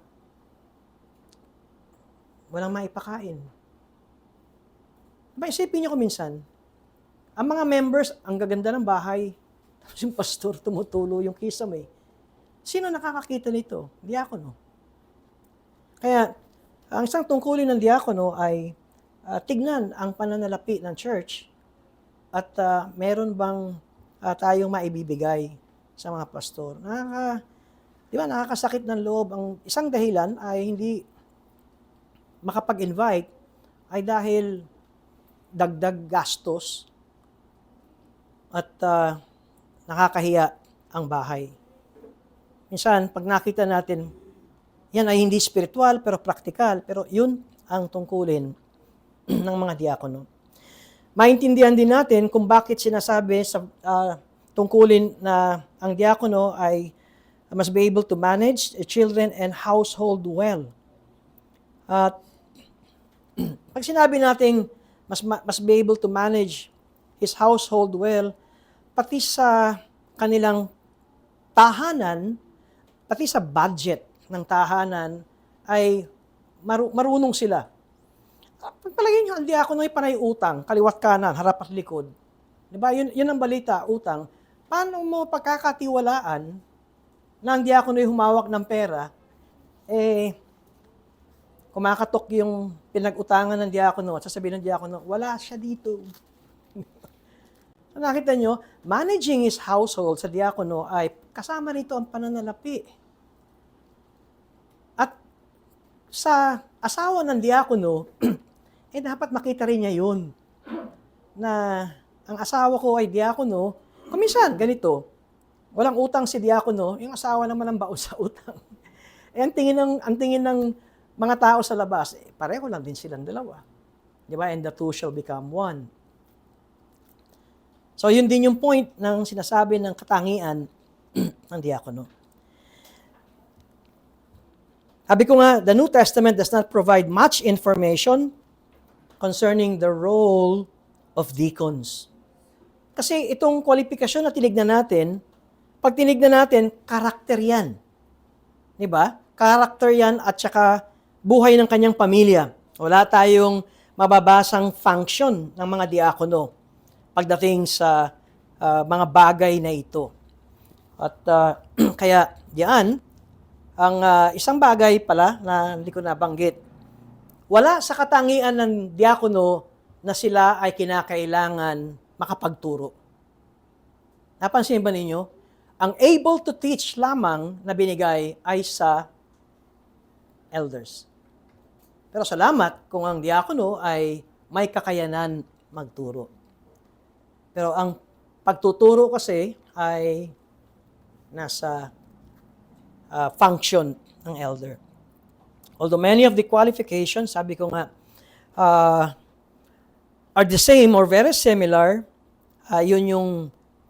walang maipakain. Isipin nyo ko minsan, ang mga members, ang gaganda ng bahay, tapos yung pastor tumutulo yung kisame. Sino nakakakita nito? Diakono. Kaya, ang isang tungkulin ng diakono ay tignan ang pananalapi ng church at meron bang tayong maibibigay sa mga pastor. Nakakasakit ng loob. Ang isang dahilan ay hindi makapag-invite ay dahil dagdag gastos at nakakahiya ang bahay. Minsan, pag nakita natin, yan ay hindi spiritual pero praktikal, pero yun ang tungkulin ng mga diakono. Maintindihan din natin kung bakit sinasabi sa tungkulin na ang diakono ay must be able to manage children and household well. At pag sinabi natin must be able to manage his household well, pati sa kanilang tahanan, pati sa budget ng tahanan ay marunong sila. Pagpalagay nyo, ang diakono ay panay utang, kaliwat kanan, harap at likod. Diba? Yun ang balita, utang. Paano mo pagkakatiwalaan na ang diakono ay humawak ng pera, kumakatok yung pinag-utangan ng diakono at sasabihin ng diakono, wala siya dito. So, nakita nyo, managing his household sa diakono ay kasama nito ang pananalapi. At sa asawa ng diakono, dapat makita rin niya yun. Na ang asawa ko ay diakono, kuminsan, ganito, walang utang si diakono, yung asawa naman ang baon sa utang. Ang tingin ng mga tao sa labas, pareho lang din silang dalawa. Di ba? And the two shall become one. So, yun din yung point ng sinasabi ng katangian ng diakono. Sabi ko nga, the New Testament does not provide much information concerning the role of deacons. Kasi itong kwalifikasyon na tinignan natin, pag tinignan natin, karakter yan. Di ba? Karakter yan at saka buhay ng kanyang pamilya. Wala tayong mababasang function ng mga diakono pagdating sa mga bagay na ito. At kaya diyan, ang isang bagay pala na hindi ko nabanggit, wala sa katangian ng diakono na sila ay kinakailangan makapagturo. Napansin ba ninyo? Ang able to teach lamang na binigay ay sa elders. Pero salamat kung ang diakono ay may kakayanan magturo. Pero ang pagtuturo kasi ay nasa function ng elder. Although many of the qualifications, sabi ko nga, are the same or very similar, yun yung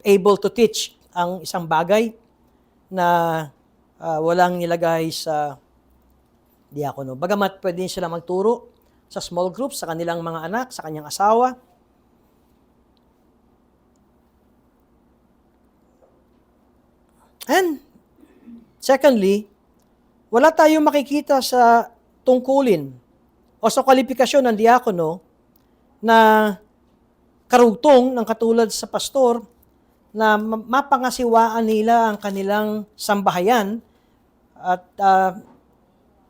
able to teach ang isang bagay na walang nilagay sa diakono. Bagamat pwede sila magturo sa small groups, sa kanilang mga anak, sa kanyang asawa. And secondly, wala tayong makikita sa tungkulin o sa kwalifikasyon ng diakono na karugtong ng katulad sa pastor na mapangasiwaan nila ang kanilang sambahayan at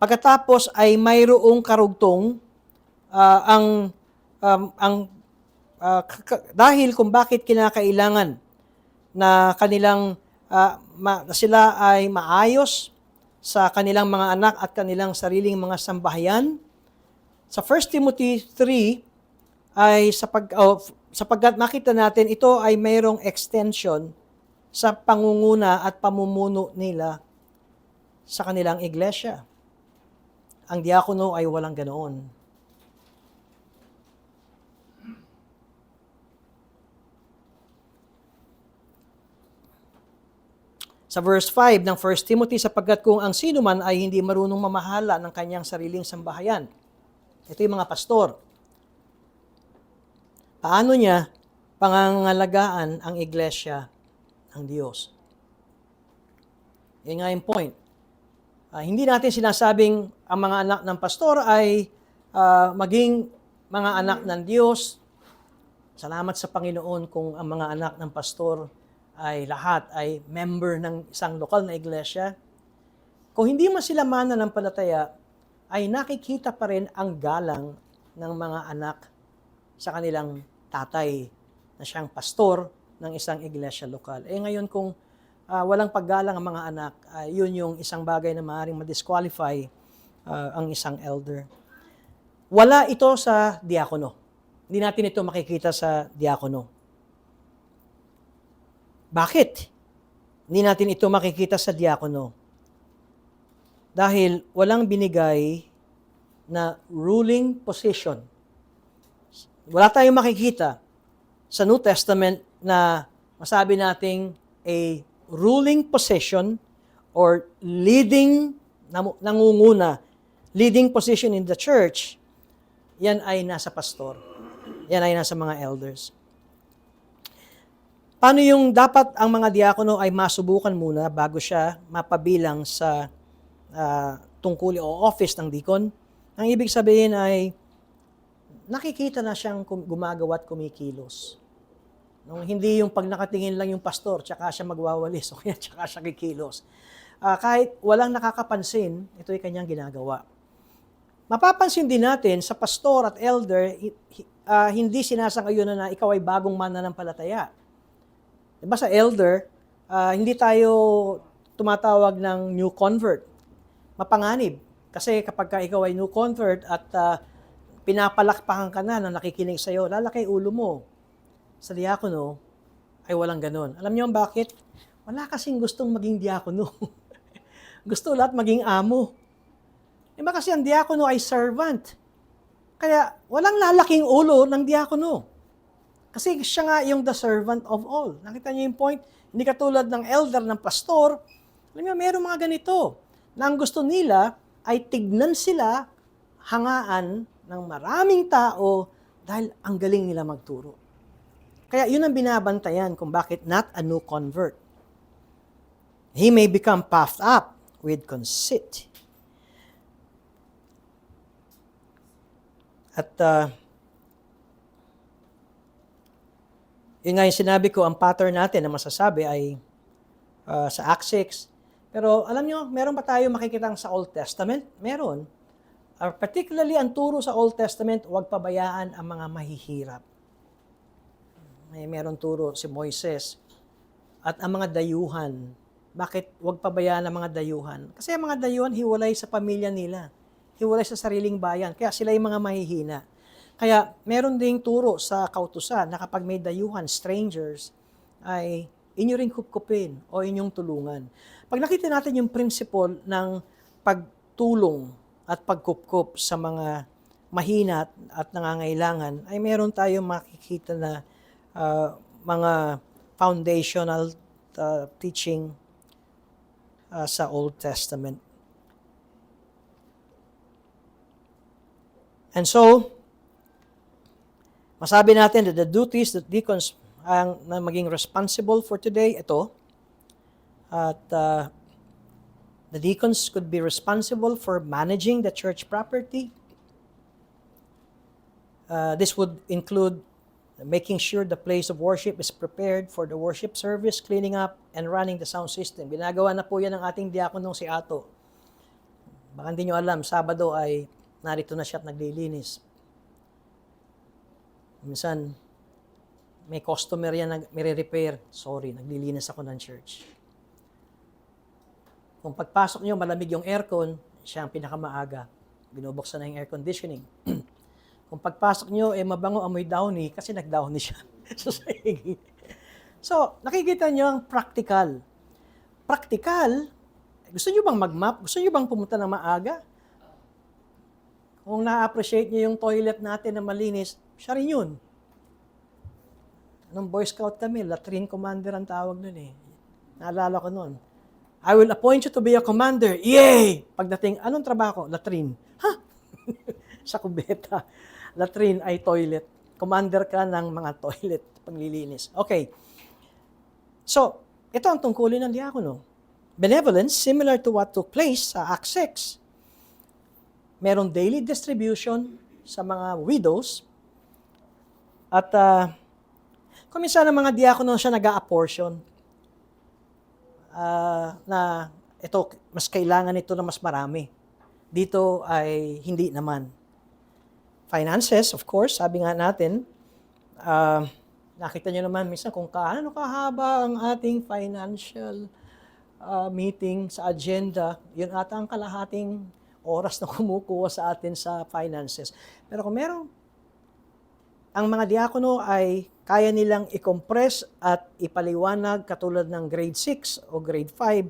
pagkatapos ay mayroong karugtong dahil kung bakit kinakailangan na kanilang sila ay maayos sa kanilang mga anak at kanilang sariling mga sambahayan. Sa 1 Timothy 3 ay sapagkat makita natin ito ay mayroong extension sa pangunguna at pamumuno nila sa kanilang iglesia. Ang diakono ay walang ganoon. Sa verse 5 ng 1 Timothy, sapagkat kung ang sino man ay hindi marunong mamahala ng kanyang sariling sambahayan. Ito yung mga pastor. Paano niya pangangalagaan ang iglesia ng Diyos? Yan nga yung point. Hindi natin sinasabing ang mga anak ng pastor ay maging mga anak ng Diyos. Salamat sa Panginoon kung ang mga anak ng pastor ay lahat ay member ng isang lokal na iglesia. Kung hindi man sila mananampalataya, ay nakikita pa rin ang galang ng mga anak sa kanilang tatay na siyang pastor ng isang iglesia lokal. Ngayon kung walang paggalang ang mga anak, yun yung isang bagay na maaaring ma-disqualify ang isang elder. Wala ito sa diakono. Hindi natin ito makikita sa diakono. Bakit? Hindi natin ito makikita sa diakono. Dahil walang binigay na ruling position. Wala tayong makikita sa New Testament na masabi nating a ruling position or leading, nangunguna, leading position in the church, yan ay nasa pastor. Yan ay nasa mga elders. Paano yung dapat ang mga diakono ay masubukan muna bago siya mapabilang sa tungkuli o office ng deacon? Ang ibig sabihin ay nakikita na siyang gumagawa at kumikilos. Nung hindi yung pag nakatingin lang yung pastor, tsaka siya magwawalis, o kaya tsaka siya kikilos. Kahit walang nakakapansin, ito ay kanyang ginagawa. Mapapansin din natin sa pastor at elder, hindi sinasang-ayunan na ikaw ay bagong mananampalataya. Diba sa elder, hindi tayo tumatawag ng new convert. Mapanganib. Kasi kapag ka ikaw ay new convert at pinapalakpakan ka na nakikinig sa'yo, lalaki ulo mo. Sa diakono, ay walang ganun. Alam niyo bakit? Wala kasing gustong maging diakono. Gusto lahat maging amo. Diba kasi ang diakono ay servant. Kaya walang lalaking ulo ng diakono. Kasi siya nga yung the servant of all. Nakita niyo yung point? Hindi katulad ng elder, ng pastor. Alam niyo, mayroong mga ganito na ang gusto nila ay tignan sila hangaan ng maraming tao dahil ang galing nila magturo. Kaya yun ang binabantayan kung bakit not a new convert. He may become puffed up with conceit. At yun nga yung sinabi ko, ang pattern natin na masasabi ay sa Acts 6. Pero alam nyo, meron ba tayo makikitang sa Old Testament? Meron. Particularly ang turo sa Old Testament, huwag pabayaan ang mga mahihirap. Meron turo si Moises. At ang mga dayuhan. Bakit huwag pabayaan ang mga dayuhan? Kasi ang mga dayuhan, hiwalay sa pamilya nila. Hiwalay sa sariling bayan. Kaya sila yung mga mahihina. Kaya meron ding turo sa kautusan na kapag may dayuhan, strangers, ay inyo ring kupkupin o inyong tulungan. Pag nakita natin yung principle ng pagtulong at pagkupkup sa mga mahina at nangangailangan, ay meron tayong makikita na mga foundational teaching sa Old Testament. And so, masabi natin that the duties that deacons ang na maging responsible for today, ito. At the deacons could be responsible for managing the church property. This would include making sure the place of worship is prepared for the worship service, cleaning up, and running the sound system. Ginagawa na po yan ng ating diakonong si Ato. Baka hindi nyo alam, Sabado ay narito na siya at naglilinis. Minsan, may customer yan may repair. Sorry, naglilinis ako ng church. Kung pagpasok nyo, malamig yung aircon, siya ang pinakamaaga. Binubuksan na yung air conditioning. Kung pagpasok nyo, mabango amoy downy kasi nag-downy siya. So, nakikita nyo ang practical. Practical, gusto nyo bang mag-map? Gusto nyo bang pumunta ng maaga? Kung na-appreciate nyo yung toilet natin na malinis, siya rin yun. Nung Boy Scout kami, latrine commander ang tawag nun eh. Naalala ko nun. I will appoint you to be a commander. Yay! Pagdating, anong trabaho? Latrine. Ha? Sa kubeta. Latrine ay toilet. Commander ka ng mga toilet, paglilinis. Okay. So, ito ang tungkulin ng diakono. Benevolence, similar to what took place sa Acts 6. Merong daily distribution sa mga widows. At kung minsan ang mga diakono siya nag-a-apportion, na ito, mas kailangan ito na mas marami. Dito ay hindi naman. Finances, of course, sabi nga natin, nakita nyo naman minsan kung kaano kahaba ang ating financial meeting sa agenda, yun ata ang kalahating oras na kumukuha sa atin sa finances. Pero kung merong ang mga diakono ay kaya nilang i-compress at ipaliwanag katulad ng grade 6 o grade 5,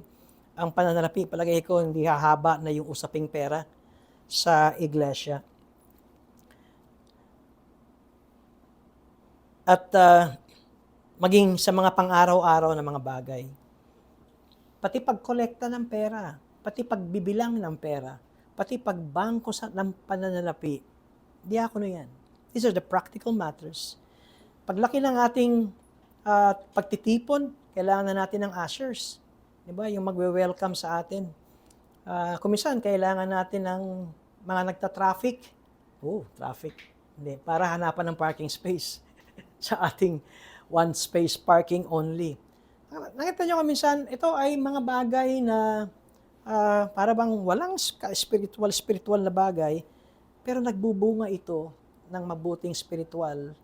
ang pananalapi, palagay ko, hindi hahaba na yung usaping pera sa iglesia. At maging sa mga pang-araw-araw na mga bagay. Pati pagkolekta ng pera, pati pagbibilang ng pera, pati pagbangko ng pananalapi, diakono yan. These are the practical matters. Paglaki ng ating pagtitipon, kailangan na natin ng ushers. Diba? Yung magwe-welcome sa atin. Kumisan, kailangan natin ng mga nagta-traffic. Traffic. Hindi, para hanapan ng parking space sa ating one-space parking only. Nakita nyo minsan, ito ay mga bagay na para bang walang spiritual na bagay, pero nagbubunga ito ng mabuting spiritual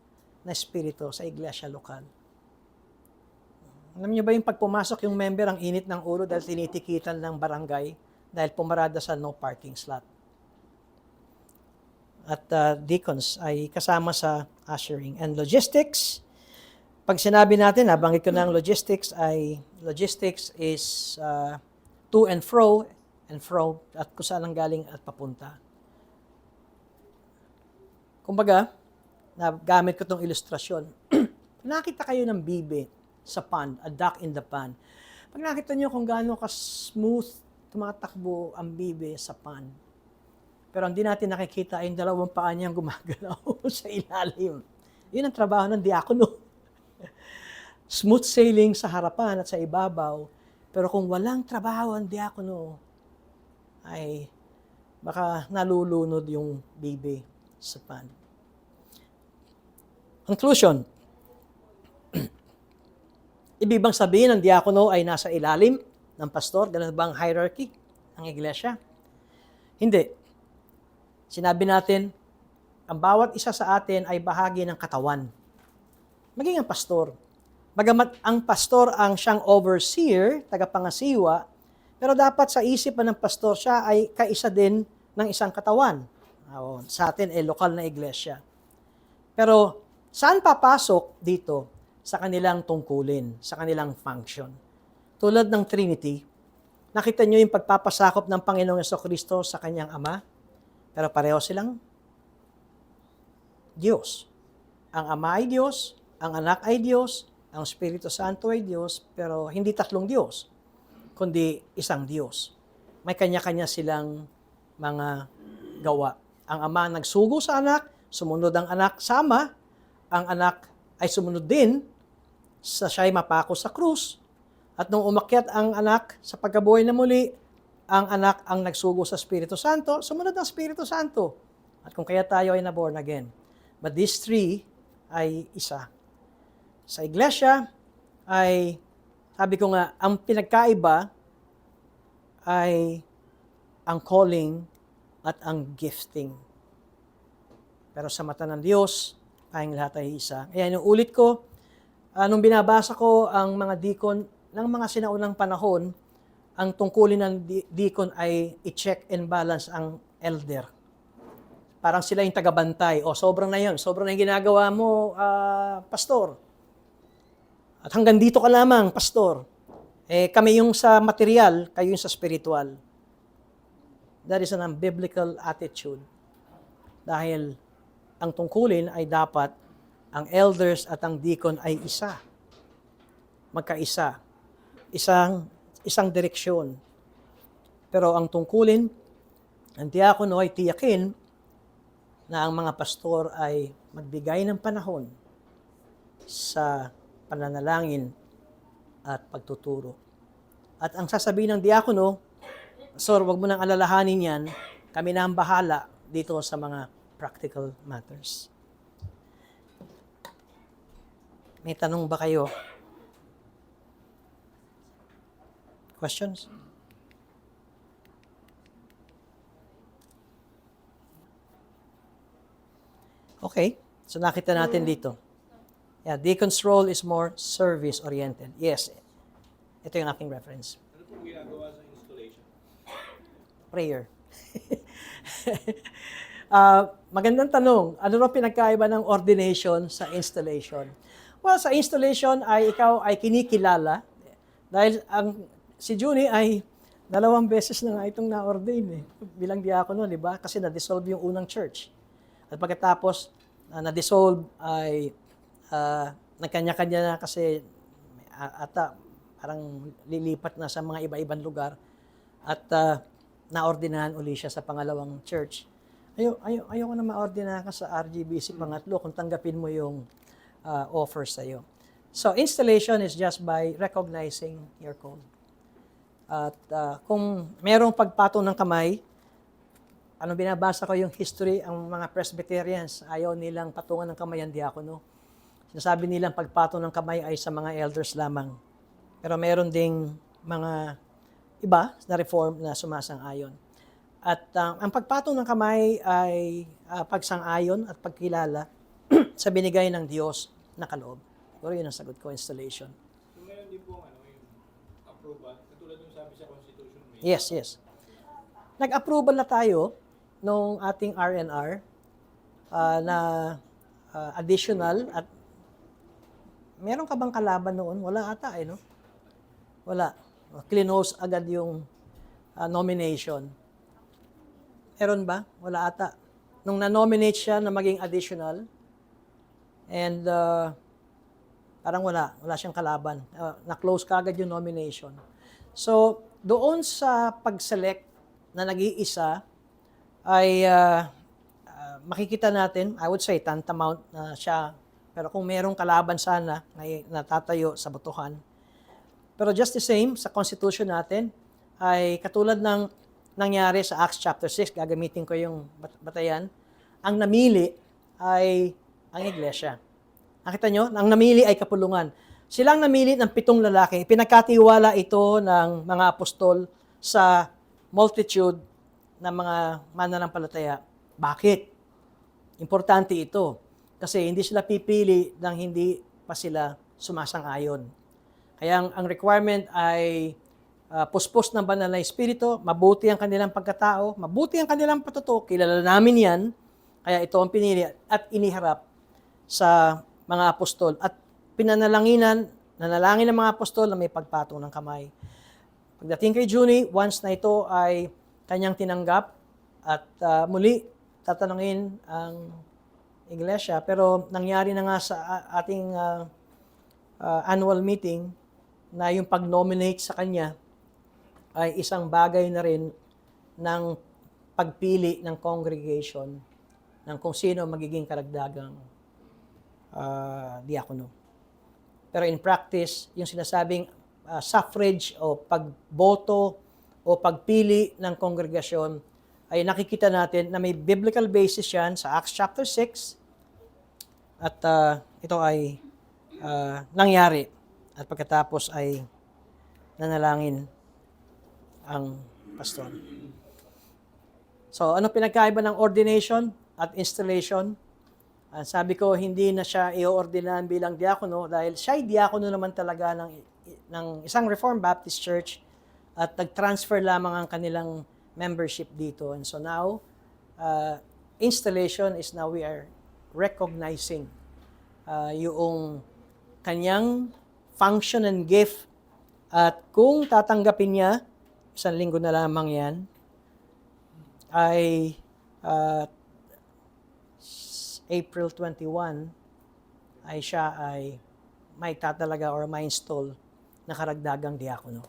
na espiritu sa iglesia lokal. Alam niyo ba yung pag pumasok yung member, ang init ng ulo dahil tinitikitan ng barangay dahil pumarada sa no parking slot. At deacons ay kasama sa ushering. And logistics, pag sinabi natin, nabanggit ko ng logistics is to and fro, at kung saan ang galing at papunta. Kumbaga, nagamit ko itong ilustrasyon. Nakita kayo ng bibe sa pond, a duck in the pond. Pag nakita nyo kung gaano ka-smooth tumatakbo ang bibe sa pond. Pero hindi natin nakikita ay yung dalawang paa niyang gumagalaw sa ilalim. Yun ang trabaho ng diakono. Smooth sailing sa harapan at sa ibabaw. Pero kung walang trabaho ang diakono, ay baka nalulunod yung bibe sa pond. Conclusion. Ibig bang sabihin ng diakono ay nasa ilalim ng pastor? Ganun ba ang hierarchy ng iglesia? Hindi. Sinabi natin, ang bawat isa sa atin ay bahagi ng katawan. Maging ang pastor. Bagamat ang pastor ang siyang overseer, tagapangasiwa, pero dapat sa isipan ng pastor siya ay kaisa din ng isang katawan. Sa atin ay lokal na iglesia. Pero saan papasok dito? Sa kanilang tungkulin, sa kanilang function. Tulad ng Trinity, nakita nyo yung pagpapasakop ng Panginoong Jesucristo sa kanyang Ama, pero pareho silang Diyos. Ang Ama ay Diyos, ang Anak ay Diyos, ang Espiritu Santo ay Diyos, pero hindi tatlong Diyos, kundi isang Diyos. May kanya-kanya silang mga gawa. Ang Ama nagsugo sa Anak, sumunod ang Anak sa Ama, ang Anak ay sumunod din sa siya'y mapako sa krus. At nung umakyat ang Anak sa pagkabuhay na muli, ang Anak ang nagsugo sa Espiritu Santo, sumunod ang Espiritu Santo. At kung kaya tayo ay na-born again. But these three ay isa. Sa iglesia ay, sabi ko nga, ang pinagkaiba ay ang calling at ang gifting. Pero sa mata ng Diyos, tayong lahat ay isa. Kaya inuulit ko, nung binabasa ko ang mga deacon ng mga sinaunang panahon, ang tungkulin ng deacon ay i-check and balance ang elder. Parang sila yung tagabantay. Sobrang na yun. Sobrang na yung ginagawa mo, pastor. At hanggang dito ka lamang, pastor. Kami yung sa material, kayo yung sa spiritual. That is an unbiblical attitude. Dahil ang tungkulin ay dapat ang elders at ang deacon ay isa. Magkaisa. Isang direksyon. Pero ang tungkulin, ang diakono ay tiyakin na ang mga pastor ay magbigay ng panahon sa pananalangin at pagtuturo. At ang sasabihin ng diakono, Pastor, wag mo nang alalahanin yan, kami na ang bahala dito sa mga practical matters. May tanong ba kayo? Questions? Okay, so nakita natin dito. Yeah, deacon's role is more service-oriented. Yes, ito yung aking reference. Ano pong ginagawa sa installation? Prayer. Magandang tanong. Ano raw pinagkaiba ng ordination sa installation? Well, sa installation ay ikaw ay kinikilala dahil si Junie ay 2 beses na nga itong na-ordain bilang diakono, di ba? Kasi na-dissolve yung unang church. At pagkatapos na-dissolve ay nagkanya-kanya na kasi ata parang lilipat na sa mga iba-ibang lugar at naordinahan uli siya sa pangalawang church. Ayoko na maordinahan ka sa RGBC pangatlo kung tanggapin mo yung offer sa'yo. So, installation is just by recognizing your call. At kung merong pagpatong ng kamay, binabasa ko yung history, ang mga Presbyterians, ayaw nilang patungan ng kamay ang diakono. Sinasabi nilang pagpatong ng kamay ay sa mga elders lamang. Pero meron ding mga iba na reform na sumasang-ayon. At ang pagpatong ng kamay ay pagsang-ayon at pagkilala sa binigay ng Diyos na kaloob. Pero yun ang sagot ko, installation. So meron din po yung approval, katulad yung sabi sa Constitution. Yes. Nag-approval na tayo nung ating RNR na additional at meron ka bang kalaban noon? Wala ata no? Wala. Clinose agad yung nomination. Meron ba? Wala ata. Nung na-nominate siya na maging additional, and parang wala siyang kalaban. Na-close kagad yung nomination. So, doon sa pag-select na nag-iisa, ay makikita natin, I would say, tantamount na siya. Pero kung merong kalaban sana na natatayo sa botohan. Pero just the same, sa Constitution natin, ay katulad ng nangyari sa Acts chapter 6, gagamitin ko yung batayan, ang namili ay ang iglesia. Nakita nyo? Ang namili ay kapulungan. Silang namili ng 7 lalaki. Pinagkatiwala ito ng mga apostol sa multitude ng mga mananampalataya. Bakit? Importante ito. Kasi hindi sila pipili nang hindi pa sila sumasang-ayon. Kaya ang requirement ay puspos ng banal na espiritu, mabuti ang kanilang pagkatao, mabuti ang kanilang patuto, kilala namin yan, kaya ito ang pinili at iniharap sa mga apostol. At nanalangin ng mga apostol na may pagpatong ng kamay. Pagdating kay Junie, once na ito ay kanyang tinanggap at muli tatanungin ang iglesia, pero nangyari na nga sa ating annual meeting na yung pag-nominate sa kanya ay isang bagay na rin ng pagpili ng congregation ng kung sino magiging karagdagang diakono. Pero in practice, yung sinasabing suffrage o pagboto o pagpili ng kongregasyon ay nakikita natin na may biblical basis yan sa Acts chapter 6 at ito ay nangyari at pagkatapos ay nanalangin ang pastor. So, ano pinagkaiba ng ordination at installation? Sabi ko, hindi na siya i-ordinahan bilang diakono dahil siya ay diakono naman talaga ng isang Reformed Baptist Church at nag-transfer lamang ang kanilang membership dito. And so now, installation is now we are recognizing yung kanyang function and gift at kung tatanggapin niya, 1 linggo na lamang yan, ay April 21, ay siya ay may tatalaga or may install na karagdagang diakono.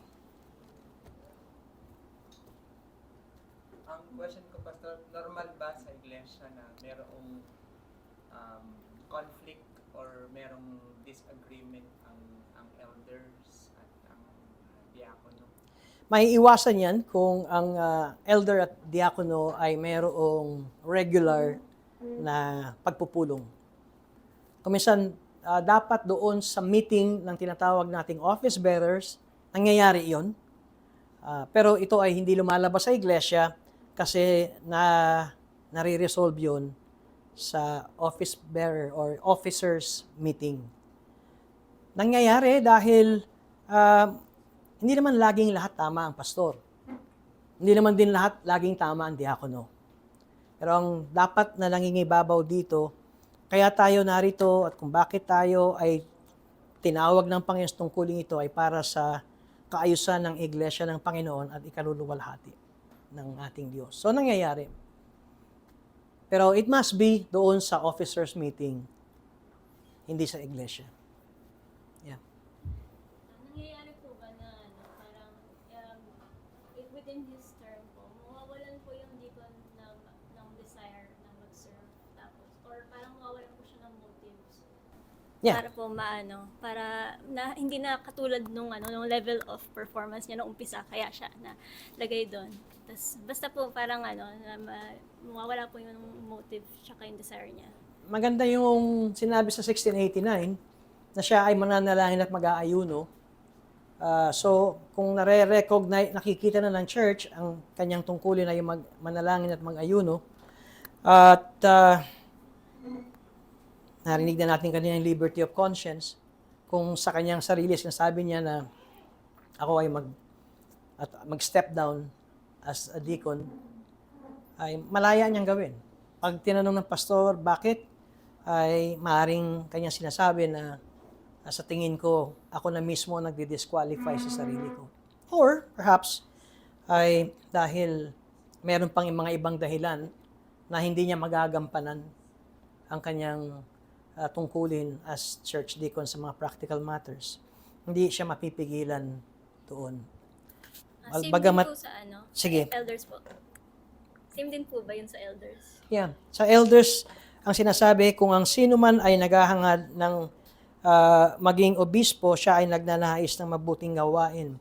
Ang question ko, Pastor, normal ba sa iglesia na merong conflict or merong disagreement ang elders at ang diakono? May iwasan yan kung ang elder at diakono ay merong regular na pagpupulong. Kung minsan, dapat doon sa meeting ng tinatawag nating office bearers, nangyayari yon. Pero ito ay hindi lumalabas sa iglesia kasi nare-resolve yon sa office bearer or officers meeting. Nangyayari dahil hindi naman laging lahat tama ang pastor. Hindi naman din lahat laging tama ang diakono. Pero ang dapat na nangingibabaw dito, kaya tayo narito at kung bakit tayo ay tinawag ng Panginoon tungkulin ito ay para sa kaayusan ng Iglesia ng Panginoon at ikaluluwalhati ng ating Diyos. So, nangyayari. Pero it must be doon sa officers meeting, hindi sa Iglesia. Yeah. Nangyayari po ba na parang if within his term po, mawawalan po yung deacon ng desire na mag-serve tapos or parang mawawalan po siya ng motives Yeah. para po para na hindi na katulad nung nung level of performance niya nung umpisa kaya siya na lagay doon. Tas basta po parang mawawala po yung motive tsaka yung desire niya. Maganda yung sinabi sa 1689 na siya ay mananalangin at mag-aayuno. So, kung nare-recognize, nakikita na ng church ang kanyang tungkulin ay manalangin at mag-ayuno, at narinig na natin kanina yung liberty of conscience, kung sa kanyang sarili sinasabi niya na ako ay mag-step down as a deacon, ay malaya niyang gawin. Pag tinanong ng pastor, bakit, ay maaring kanyang sinasabi na sa tingin ko, ako na mismo ang nagdi-disqualify sa sarili ko. Or perhaps ay dahil meron pang mga ibang dahilan na hindi niya magagampanan ang kanyang tungkulin as church deacon sa mga practical matters. Hindi siya mapipigilan doon. Same Bagamat- din po sa Sige. elders po. Same din po ba yun sa elders? Yeah. Sa elders, ang sinasabi, kung ang sino man ay naghahangad ng maging obispo, siya ay nagnanais ng mabuting gawain.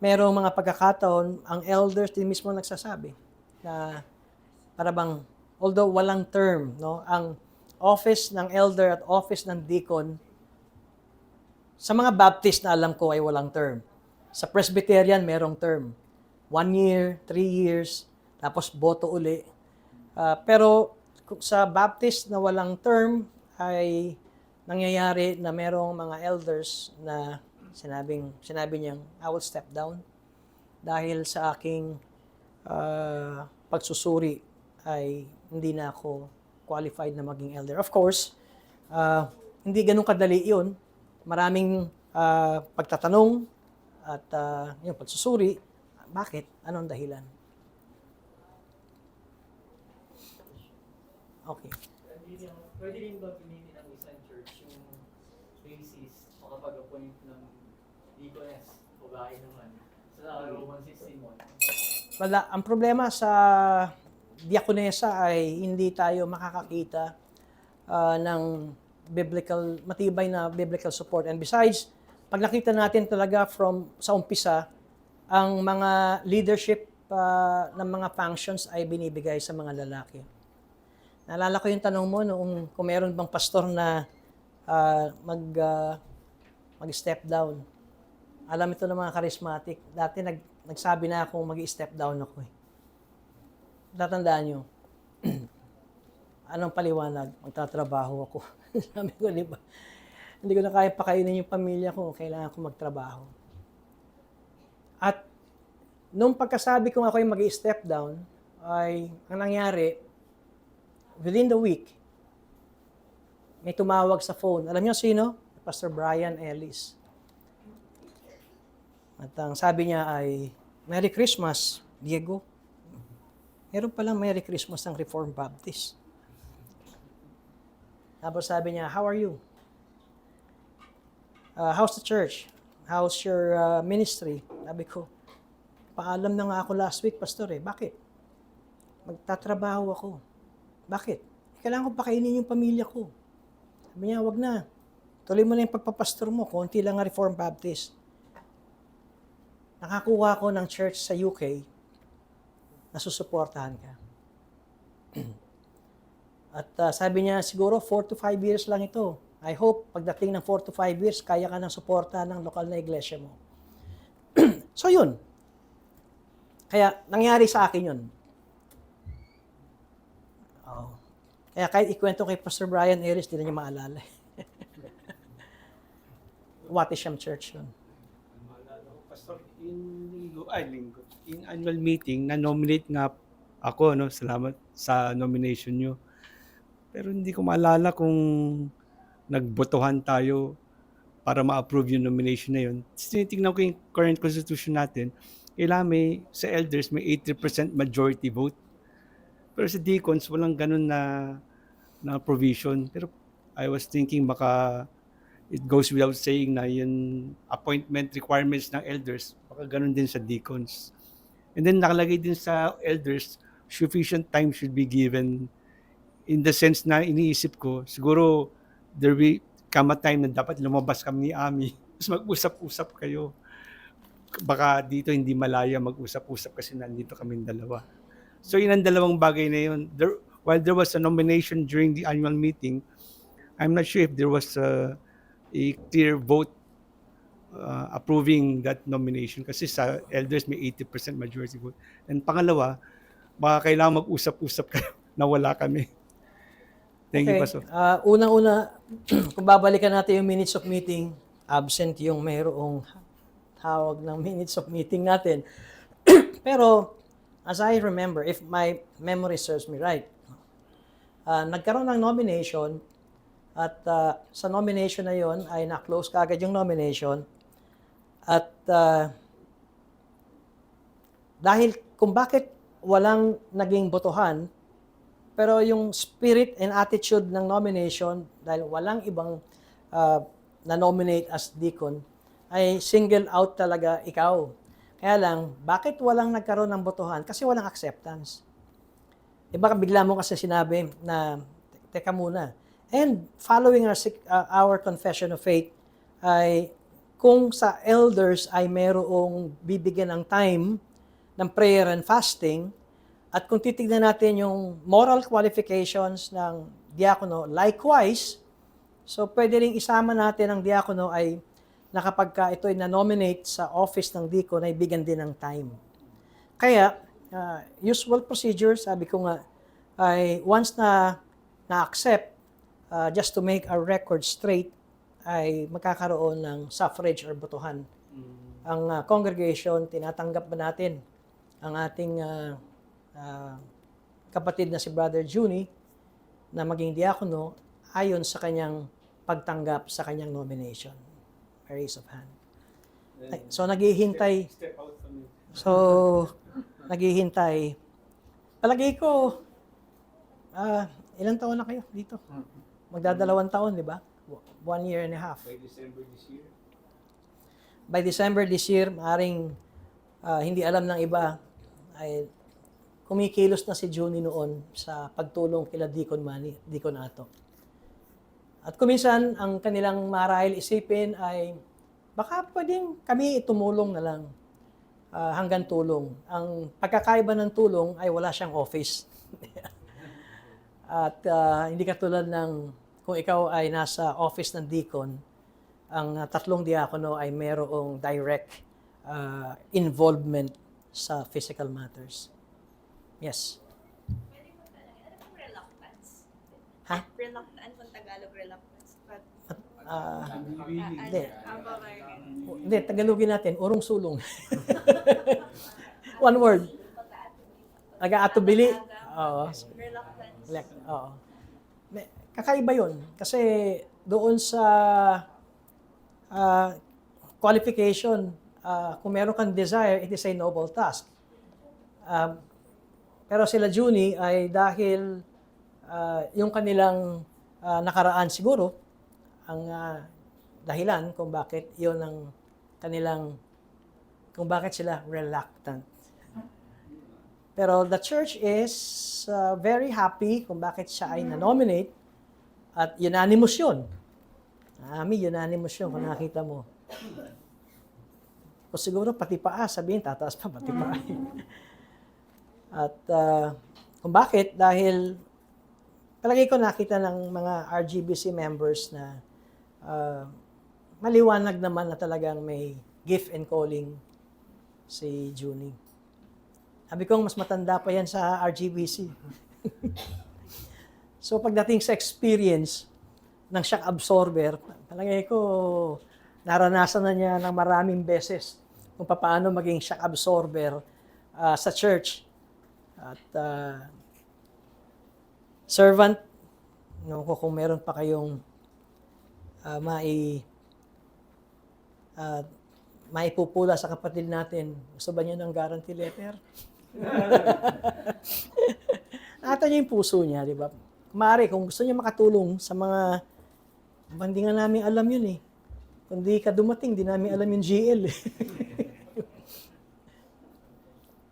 Merong mga pagkakataon, ang elders din mismo nagsasabi na para bang, although walang term, no, ang office ng elder at office ng deacon, sa mga Baptist na alam ko ay walang term. Sa Presbyterian, merong term. 1 year, 3 years, tapos boto uli. Pero sa Baptist na walang term ay nangyayari na merong mga elders na sinabi niyang, I will step down dahil sa aking pagsusuri ay hindi na ako qualified na maging elder. Of course, hindi ganun kadali yun. Maraming pagtatanong at yung pagsusuri. Bakit? Anong dahilan? Okay. Pwede rin ba pilitin ang isang church yung basis makapag-appoint ng deaconess o bahay naman sa Romans 16:1? Wala. Ang problema sa diakonesa ay hindi tayo makakakita ng matibay na biblical support. And besides, pag nakita natin talaga sa umpisa, ang mga leadership ng mga functions ay binibigay sa mga lalaki. Naalala ko yung tanong mo noong kung meron bang pastor na mag-step down. Alam ito ng mga charismatic. Dati nagsabi na akong mag-step down ako. Tatandaan nyo, anong paliwanag? Magtatrabaho ako. Sabi ko, di ba? Hindi ko na kaya pakainin yung pamilya ko. Kailangan ko magtrabaho. At nung pagkasabi kong ako yung mag-step down, ay ang nangyari, within the week, may tumawag sa phone. Alam niyo sino? Pastor Brian Ellis. At ang sabi niya ay, Merry Christmas, Diego. Meron palang Merry Christmas ng Reformed Baptist. Tapos sabi niya, how are you? How's the church? How's your ministry? Sabi ko, paalam na nga ako last week, Pastor eh. Bakit? Magtatrabaho ako. Bakit? Kailangan ko pakainin yung pamilya ko. Sabi niya, wag na. Tuloy mo na yung pagpapastor mo. Konti lang ang Reformed Baptist. Nakakuha ko ng church sa UK na susuportahan ka. At sabi niya, siguro 4 to 5 years lang ito. I hope, pagdating ng 4 to 5 years, kaya ka ng suportahan ng lokal na iglesia mo. So yun. Kaya nangyari sa akin yun. Oh. Kaya kahit ikwento kay Pastor Brian Ellis, di na niya maalala. Watisham Church yun. Maalala ko, Pastor, linggo, in annual meeting, na-nominate nga ako, no? Salamat sa nomination nyo. Pero hindi ko maalala kung nagbotohan tayo para ma-approve yung nomination na yun. Tinitingnan ko yung current constitution natin, kailangan sa elders, may 80% majority vote. Pero sa deacons, walang ganun na provision. Pero I was thinking baka it goes without saying na yung appointment requirements ng elders, baka ganun din sa deacons. And then nakalagay din sa elders, sufficient time should be given, in the sense na iniisip ko, siguro there will come a time na dapat lumabas kami ni Ami, tapos mag-usap-usap kayo. Baka dito hindi malaya mag-usap-usap kasi nandito kaming dalawa. So yun ang dalawang bagay na yun. While there was a nomination during the annual meeting, I'm not sure if there was a clear vote approving that nomination kasi sa elders may 80% majority vote. And pangalawa, baka kailangan mag-usap-usap kayo na wala kami. Thank you, Pastor. Unang-una, kung babalikan natin yung minutes of meeting, absent yung mayroong tawag ng minutes of meeting natin. Pero, as I remember, if my memory serves me right, nagkaroon ng nomination at sa nomination na yon ay na-close kagad yung nomination at dahil kung bakit walang naging botohan, pero yung spirit and attitude ng nomination, dahil walang ibang na-nominate as deacon, ay single out talaga ikaw. Kaya lang, bakit walang nagkaroon ng botohan? Kasi walang acceptance. Baka bigla mo kasi sinabi na, teka muna. And following our confession of faith, ay kung sa elders ay merong bibigyan ng time ng prayer and fasting, at kung titignan natin yung moral qualifications ng diakono, likewise, so pwede rin isama natin ang diakono ay na kapag ito ay na-nominate sa office ng deacon, ay bigyan din ng time. Kaya, usual procedure, sabi ko nga, ay once na-accept, just to make our record straight, ay magkakaroon ng suffrage or botohan. Ang congregation, tinatanggap ba natin ang ating kapatid na si Brother Juni na maging diakono ayon sa kanyang pagtanggap sa kanyang nomination. A raise of hand. So, naghihintay. Step out from it. So, naghihintay. Palagay ko, ilang taon na kayo dito? Magdadalawang taon, di ba? 1 year and a half. By December this year. By December this year, maaaring hindi alam ng iba, ay kumikilos na si Juni noon sa pagtulong kila Deacon Manny, Deacon Ato. At kuminsan, ang kanilang marahil isipin ay, baka pwedeng kami tumulong na lang hanggang tulong. Ang pagkakaiba ng tulong ay wala siyang office. At hindi katulad ng kung ikaw ay nasa office ng deacon, ang tatlong diakono ay mayroong direct involvement sa physical matters. Yes. Pwede po talaga. Ano pong reluctance? Ha? Reluctance ang Tagalog reluctance. But, Hindi. how about American? Hindi, Tagalogin natin, urong-sulong. One word. Nag-aatubili. Oo. Reluctance. Oo. Kakaiba yun. Kasi doon sa qualification, kung meron kang desire, it is a noble task. Pero sila Juni ay dahil yung kanilang nakaraan siguro, ang dahilan kung bakit yun ang kanilang, kung bakit sila reluctant. Pero the church is very happy kung bakit siya ay na-nominate at unanimous yun. Unanimous yun kung nakita mo. O siguro pati paa, sabihin, tataas pa, pati paa. At kung bakit, dahil palagi ko nakita ng mga RGBC members na maliwanag naman na talagang may gift and calling si Juni. Sabi ko, mas matanda pa yan sa RGBC. So pagdating sa experience ng shock absorber, palagi ko naranasan na niya ng maraming beses kung paano maging shock absorber sa church. At servant, no, kung meron pa kayong maipupula sa kapatid natin, gusto ba niyo ng guarantee letter? Nakita niyo yung puso niya, di ba? Kumari, kung gusto niyo makatulong sa mga, hindi nga namin alam yun eh. Kung di ka dumating, di namin alam yung GL eh.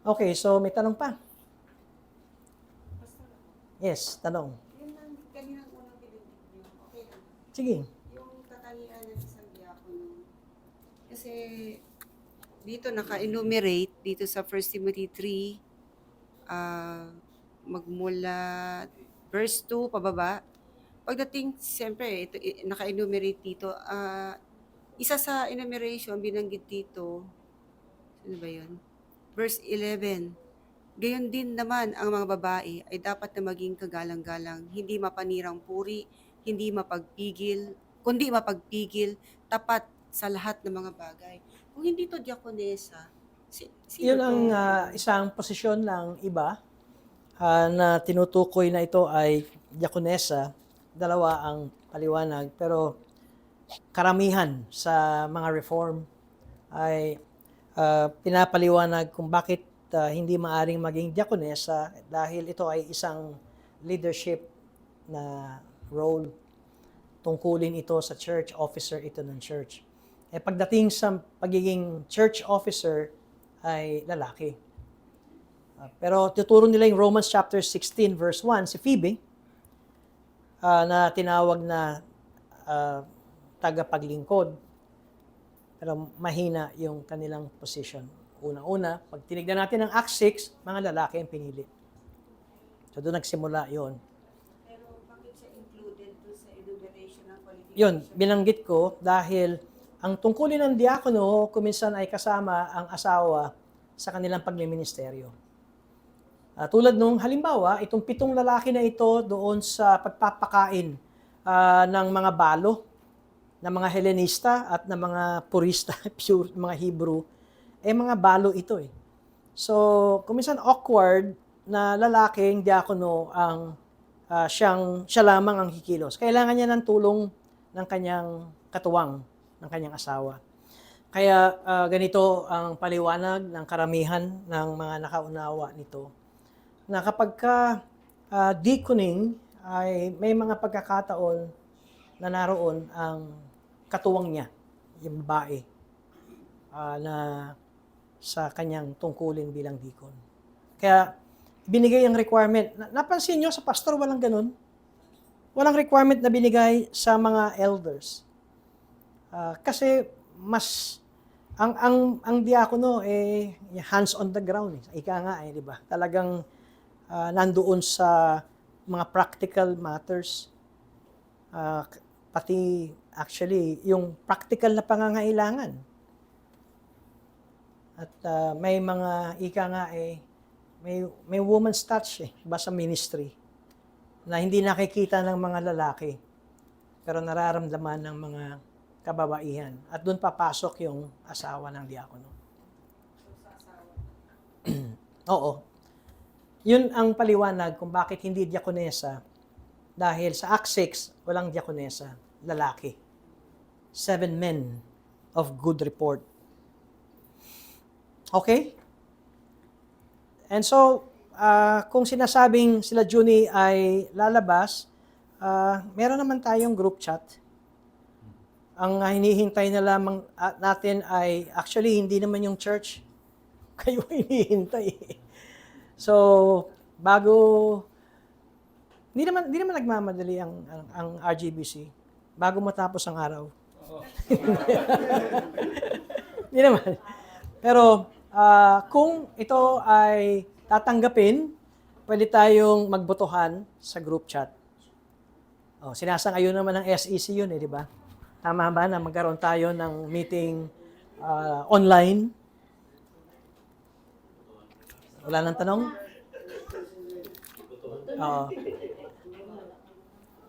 Okay, so may tanong pa? Yes, tanong. Yun lang, kanina unang pinag-ibig niyo. Okay lang. Sige. Yung katangian ng isang diakono. Kasi dito naka-enumerate dito sa 1 Timothy 3, magmula verse 2 pababa. Pagdating, siyempre, ito, naka-enumerate dito. Isa sa enumeration, binanggit dito, ano ba yun? Verse 11. Gayon din naman ang mga babae ay dapat na maging kagalang-galang, hindi mapanirang puri, hindi mapagpigil, kundi mapagpigil, tapat sa lahat ng mga bagay. Kung hindi to diakonesa, sino Yun ang to? isang posisyon ng iba na tinutukoy na ito ay diakonesa. Dalawa ang paliwanag. Pero karamihan sa mga reform ay pinapaliwanag kung bakit hindi maaring maging diakonesa dahil ito ay isang leadership na role. Tungkulin ito sa church, officer ito ng church. Pagdating sa pagiging church officer ay lalaki. Pero tuturo nila yung Romans chapter 16 verse 1, si Phoebe, na tinawag na tagapaglingkod. Pero mahina yung kanilang position. Una-una, pag tinignan natin ang Acts 6, mga lalaki ang pinili. So doon nagsimula yon. Pero bakit siya included doon sa enumeration ng qualification? Yun, binanggit ko dahil ang tungkulin ng diakono kuminsan ay kasama ang asawa sa kanilang pagmiministeryo. Tulad nung halimbawa, itong 7 lalaki na ito doon sa pagpapakain ng mga balo, ng mga Helenista at ng mga purista, pure, mga Hebrew, mga balo ito eh. So, kuminsan awkward na lalaking diakono ang siya lamang ang kikilos. Kailangan niya ng tulong ng kanyang katuwang, ng kanyang asawa. Kaya ganito ang paliwanag ng karamihan ng mga nakaunawa nito. Na kapag deaconing ay may mga pagkakataon na naroon ang katuwang niya, yung babae, na sa kanyang tungkulin bilang deacon. Kaya binigay ang requirement. Napansin nyo sa pastor walang ganun? Walang requirement na binigay sa mga elders. Kasi mas ang diakono hands on the ground. Ika nga di ba? Talagang nandoon sa mga practical matters. Pati actually yung practical na pangangailangan. At may mga ika nga may woman's touch ba sa ministry na hindi nakikita ng mga lalaki pero nararamdaman ng mga kababaihan. At doon papasok yung asawa ng diakono. Oo. Yun ang paliwanag kung bakit hindi diakonesa dahil sa Acts 6 walang diakonesa, lalaki. 7 men of good report. Okay? And so, kung sinasabing sila Juni ay lalabas, meron naman tayong group chat. Ang hinihintay na lamang natin ay, actually, hindi naman yung church. Kayo hinihintay. So, hindi naman nagmamadali ang RGBC. Bago matapos ang araw. Hindi naman. Pero, kung ito ay tatanggapin, pwede tayong magbotohan sa group chat. Sinasang-ayon naman ng SEC yun di ba? Tama ba na magkaroon tayo ng meeting online? Wala nang tanong? Oo.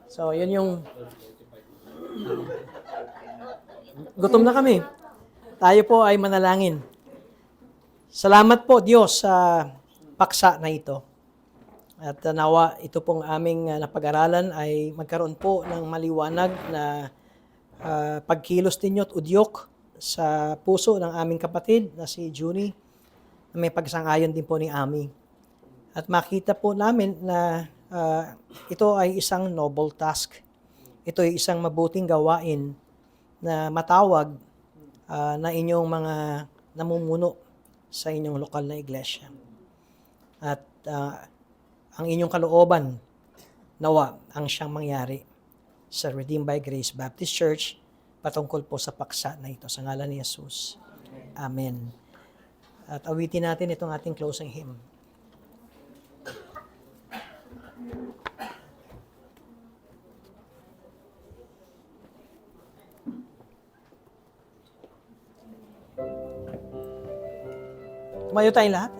So, yun yung... gutom na kami. Tayo po ay manalangin. Salamat po Diyos sa paksa na ito. At nawa ito pong aming napag-aralan ay magkaroon po ng maliwanag na pagkilos ninyo at udyok sa puso ng aming kapatid na si Junie, na may pagsang-ayon din po ni Ami. At makita po namin na ito ay isang noble task. Ito ay isang mabuting gawain na matawag na inyong mga namumuno sa inyong lokal na iglesia. At ang inyong kalooban, nawa ang siyang mangyari sa Redeemed by Grace Baptist Church patungkol po sa paksa na ito. Sa ngalan ni Jesus. Amen. At awitin natin itong ating closing hymn. Tumayo tayong lahat.